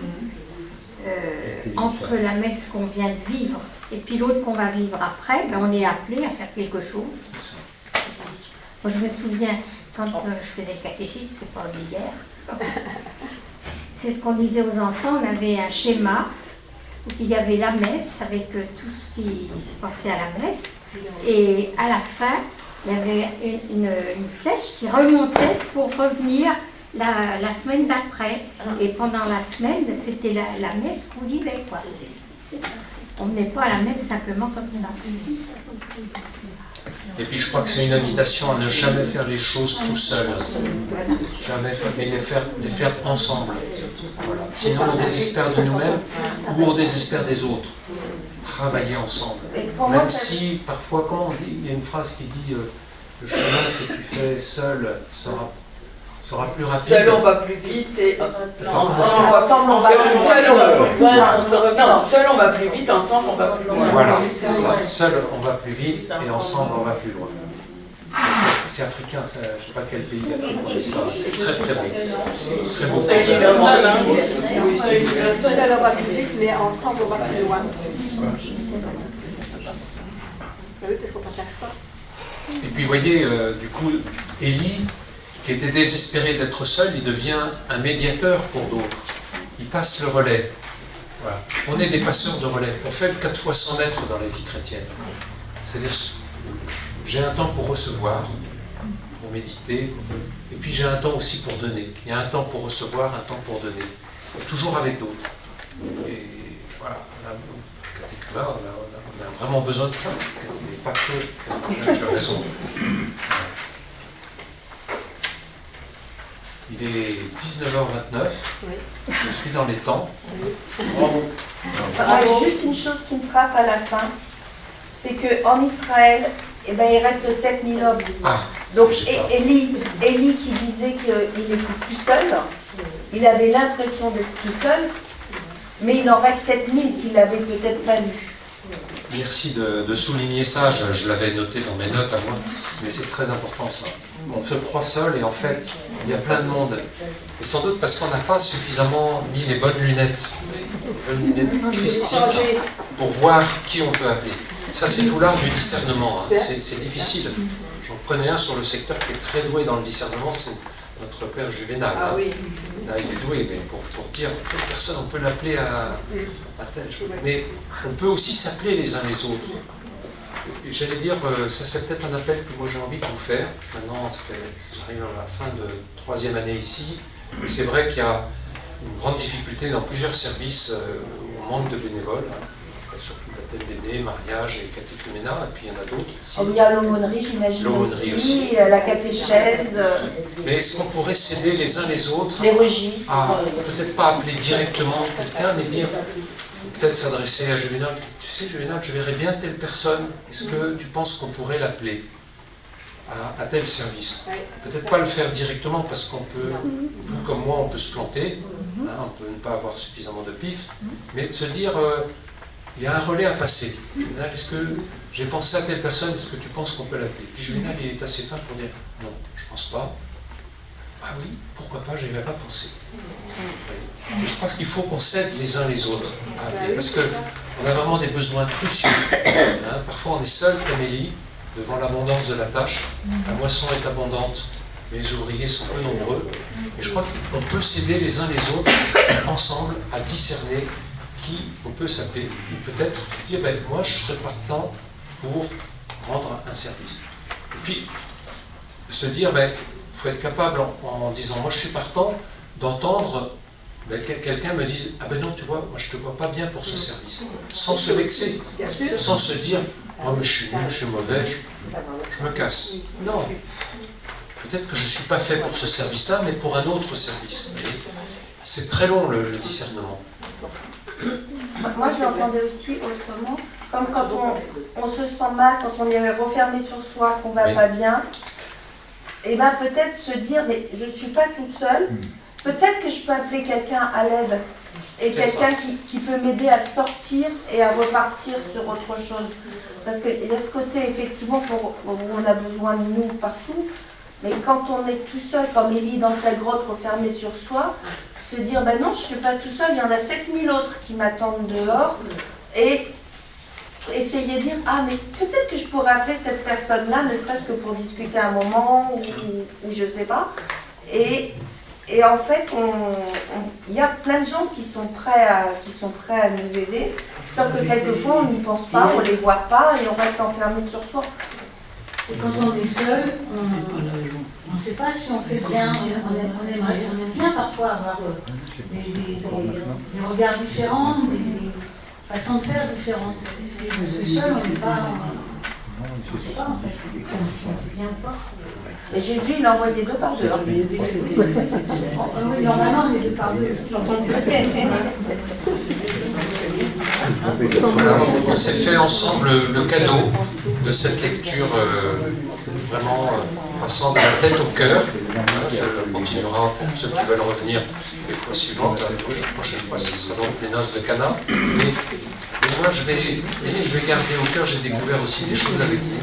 entre la messe qu'on vient de vivre et puis l'autre qu'on va vivre après, on est appelé à faire quelque chose. Moi, je me souviens, quand je faisais le catéchisme, c'est pas obligaire, c'est ce qu'on disait aux enfants, on avait un schéma où il y avait la messe avec tout ce qui se passait à la messe, et à la fin, il y avait une flèche qui remontait pour revenir la semaine d'après. Et pendant la semaine, c'était la messe qu'on vivait, quoi. On venait pas à la messe simplement comme ça. Et puis je crois que c'est une invitation à ne jamais faire les choses tout seul. Jamais faire, mais les faire ensemble. Voilà. Sinon on désespère de nous-mêmes ou on désespère des autres. Travailler ensemble. Même si parfois, comment on dit, il y a une phrase qui dit le chemin que tu fais seul sera plus rapide. Seul on va plus vite et ensemble on va plus vite. Seul on va plus vite, seul on va plus vite, ensemble on va plus loin. Voilà, c'est ça. Seul on va plus vite et ensemble on va plus loin. C'est africain, ça, je ne sais pas quel pays d'Afrique on dit ça. C'est très très beau. Très beau. Seul on va plus vite, mais ensemble on va plus loin. Et puis vous voyez, du coup, Élie, qui était désespéré d'être seul, il devient un médiateur pour d'autres. Il passe le relais. Voilà. On est des passeurs de relais. On fait le 4 fois 100 mètres dans la vie chrétienne. C'est-à-dire, j'ai un temps pour recevoir, pour méditer, et puis j'ai un temps aussi pour donner. Il y a un temps pour recevoir, un temps pour donner. Et toujours avec d'autres. Et voilà, catéchuménat, on a vraiment besoin de ça. Mais pas que. Tu as raison. Il est 19h29, je suis dans les temps. Bravo. Juste une chose qui me frappe à la fin, c'est qu'en Israël, il reste 7000 hommes. Donc Élie qui disait qu'il était tout seul, il avait l'impression d'être tout seul, mais il en reste 7000 qu'il n'avait peut-être pas lu. Merci de souligner ça, je l'avais noté dans mes notes à moi, mais c'est très important ça. On se croit seul et en fait, il y a plein de monde. Et sans doute parce qu'on n'a pas suffisamment mis les bonnes lunettes christiques pour voir qui on peut appeler. Ça, c'est tout l'art du discernement. Hein. C'est difficile. J'en connais un sur le secteur qui est très doué dans le discernement, c'est notre père Juvénal. Hein. Là, il est doué, mais pour dire telle personne, on peut l'appeler à telle chose. Mais on peut aussi s'appeler les uns les autres. Et j'allais dire, ça c'est peut-être un appel que moi j'ai envie de vous faire. Maintenant, j'arrive à la fin de 3e année ici, et c'est vrai qu'il y a une grande difficulté dans plusieurs services où on manque de bénévoles, hein, surtout baptême bébé, mariage et catéchuménat, et puis il y en a d'autres. Il y a l'aumônerie, j'imagine, aussi, la catéchèse. Mais est-ce qu'on pourrait s'aider les uns les autres les registres, peut-être pas appeler directement quelqu'un, mais dire, peut-être s'adresser à Juvénal. Tu sais, Juvénal, je verrais bien telle personne. Est-ce que tu penses qu'on pourrait l'appeler à tel service? Peut-être pas le faire directement parce qu'on peut, vous comme moi, on peut se planter, hein, on peut ne pas avoir suffisamment de pif, mais se dire, il y a un relais à passer. Juvénal, est-ce que j'ai pensé à telle personne, est-ce que tu penses qu'on peut l'appeler? Puis Juvénal, il est assez fin pour dire, non, je pense pas. Ah oui, pourquoi pas, je n'y avais pas pensé. Et je pense qu'il faut qu'on s'aide les uns les autres à appeler, parce qu'on a vraiment des besoins cruciaux. Hein. Parfois on est seul comme Élie, devant l'abondance de la tâche. La moisson est abondante, mais les ouvriers sont peu nombreux. Et je crois qu'on peut s'aider les uns les autres, ensemble, à discerner qui on peut s'appeler. Ou peut-être dire, moi je serais partant pour rendre un service. Et puis, se dire, il faut être capable en disant, moi je suis partant, d'entendre quelqu'un me dise, ah ben non, tu vois, moi je te vois pas bien pour ce service, sans se vexer, sans se dire, oh mais je suis nul, je suis mauvais, je me casse. Non, peut-être que je ne suis pas fait pour ce service-là, mais pour un autre service. C'est très long le discernement. Moi je l'entendais aussi autrement, comme quand on se sent mal, quand on est refermé sur soi, qu'on va pas bien, et peut-être se dire, mais je ne suis pas toute seule. Peut-être que je peux appeler quelqu'un à l'aide et quelqu'un qui peut m'aider à sortir et à repartir sur autre chose. Parce qu'il y a ce côté, effectivement, où on a besoin de nous partout, mais quand on est tout seul, comme Élie dans sa grotte, refermé sur soi, se dire, non, je ne suis pas tout seul, il y en a 7000 autres qui m'attendent dehors, et essayer de dire, mais peut-être que je pourrais appeler cette personne-là, ne serait-ce que pour discuter un moment, ou je ne sais pas, et en fait, il y a plein de gens qui sont prêts à nous aider, sauf que quelquefois on n'y pense pas, on ne les voit pas et on reste enfermé sur soi. Et quand on est seul, on ne sait pas si on fait bien. On aime bien parfois avoir des regards différents, des façons de faire différentes. Parce que seul, on n'est pas. On ne sait pas en fait si on fait bien ou pas. Et Jésus, il a envoyé deux par deux. Oui, normalement, on est deux par deux aussi. Voilà, on s'est fait ensemble le cadeau de cette lecture vraiment passant de la tête au cœur. Je continuera pour ceux qui veulent revenir les fois suivantes. La prochaine fois, ce sera donc les noces de Cana. Mais moi, je vais garder au cœur, j'ai découvert aussi des choses avec vous.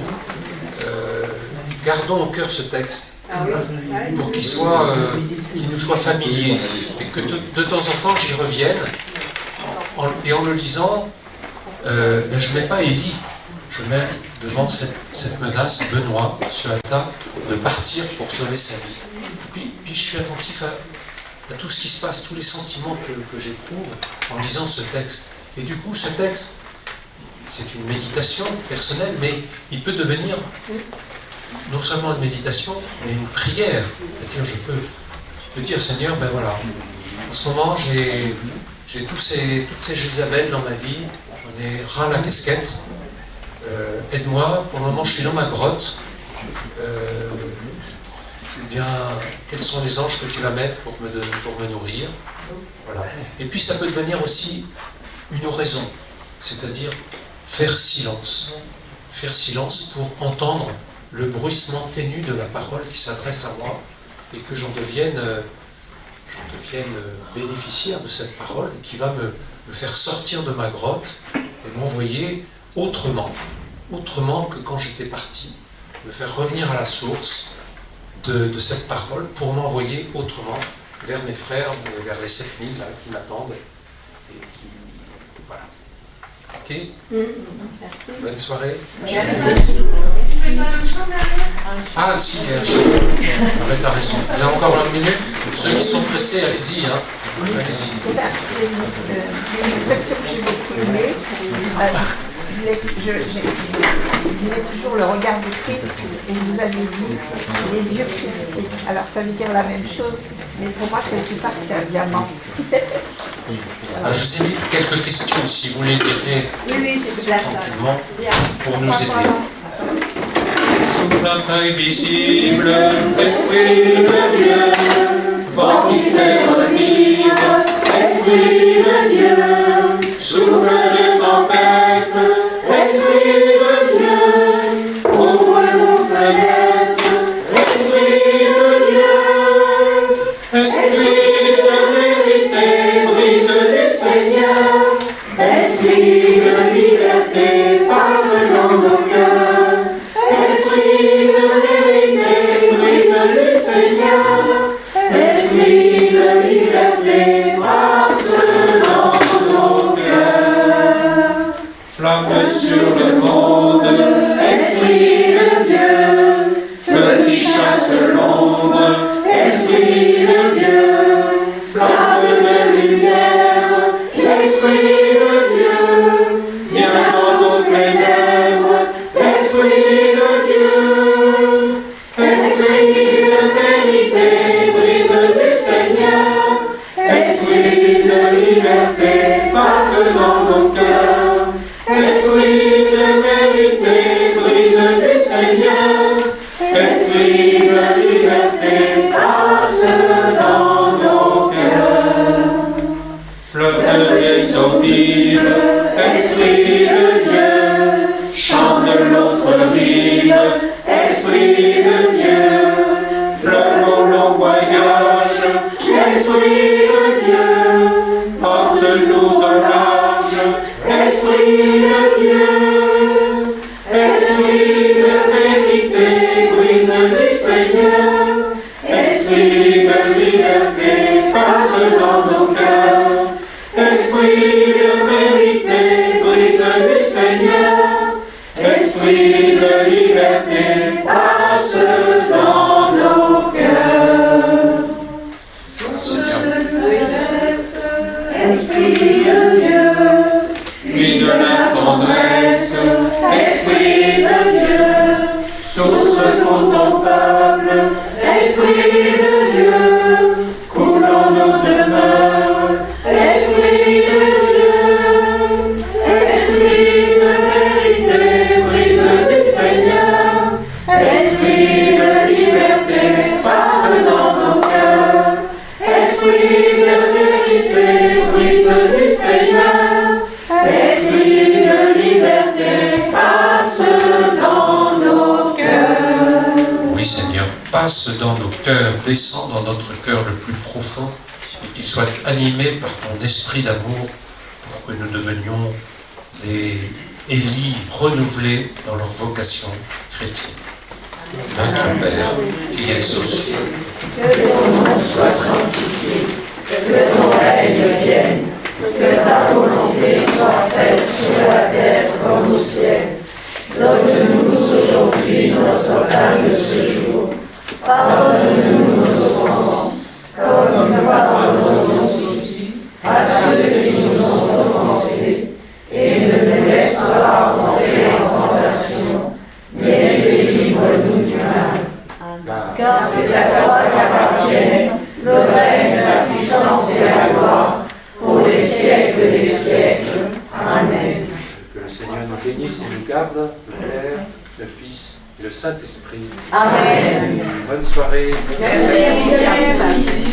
Gardons au cœur ce texte pour qu'il nous soit familier et que de temps en temps j'y revienne et en le lisant, je ne mets pas Élie, je mets devant cette menace Benoît, Suata, de partir pour sauver sa vie. Puis je suis attentif à tout ce qui se passe, tous les sentiments que j'éprouve en lisant ce texte. Et du coup, ce texte, c'est une méditation personnelle, mais il peut devenir non seulement une méditation, mais une prière. C'est-à-dire, je peux dire, Seigneur, ben voilà, en ce moment, j'ai toutes ces Jézabel dans ma vie, j'en ai ras la casquette, aide-moi, pour le moment, je suis dans ma grotte, bien, quels sont les anges que tu vas mettre pour me nourrir, voilà. Et puis, ça peut devenir aussi une oraison, c'est-à-dire faire silence pour entendre le bruissement ténu de la parole qui s'adresse à moi et que j'en devienne bénéficiaire de cette parole qui va me faire sortir de ma grotte et m'envoyer autrement que quand j'étais parti, me faire revenir à la source de cette parole pour m'envoyer autrement vers mes frères, vers les 7000 là, qui m'attendent et qui... voilà. Ok ? Bonne soirée. Ah si, t'as raison. Vous avez encore 20 minutes. Ceux qui sont pressés, allez-y. Allez-y. Une expression que j'ai beaucoup aimée, il disait toujours le regard du Christ, et vous avez dit les yeux christiques. Alors ça veut dire la même chose, mais pour moi, quelque part, c'est un diamant. Je vous ai mis quelques questions, si vous les lirez tranquillement, pour nous aider. Sous la paille visible, esprit de Dieu, vent qui fait revivre, esprit de Dieu, souffle de tempête, esprit de Dieu, ouvre nos fenêtres, esprit de Dieu, esprit de vérité, brise du Seigneur, esprit de liberté, passe dans nos cœurs, esprit de vérité, brise du Seigneur, esprit de liberté, passe dans nos cœurs. Flamme sur le monde, esprit de Dieu, feu qui chasse l'ombre, esprit de Dieu, flamme de lumière, esprit de Dieu, viens dans nos ténèbres, esprit de Dieu, esprit de vérité, brise du Seigneur, esprit de liberté, passe dans nos cœurs, esprit de vérité, brise du Seigneur, esprit de liberté, passe dans nos cœurs. Fleuve des eaux vives, esprit de Dieu, chant de l'autre rive, esprit de Dieu, fleuve au long voyage, esprit de Dieu, porte-nous au large, esprit de Dieu, esprit de vérité, brise du Seigneur, esprit de liberté, passe dans nos cœurs, esprit de vérité, brise du Seigneur, esprit de liberté, passe dans nos cœurs. Esprit de Dieu, puis de la tendresse, esprit de Dieu, Esprit de liberté, passe dans nos cœurs. Esprit de vérité, brise du Seigneur. Esprit de liberté, passe dans nos cœurs. Oui, Seigneur, passe dans nos cœurs, descends dans notre cœur le plus profond, et qu'il soit animé par ton esprit d'amour pour que nous devenions des Élis renouvelés dans leur vocation chrétienne. Notre Père, qui es aux cieux, que ton nom soit sanctifié, que ton règne vienne, que ta volonté soit faite sur la terre comme au ciel. Donne-nous aujourd'hui notre pain de ce jour. Pardonne-nous nos offenses, comme nous pardonnons aussi à ceux qui nous ont offensés. Et ne nous laisse pas entrer en tentation, mais délivre-nous du mal. Car c'est à toi qu'appartiennent le règne, la puissance et la gloire, pour les siècles des siècles. Amen. que le Seigneur nous bénisse et nous garde, le Père, le Fils et le Saint-Esprit. Amen. Bonne soirée. Merci.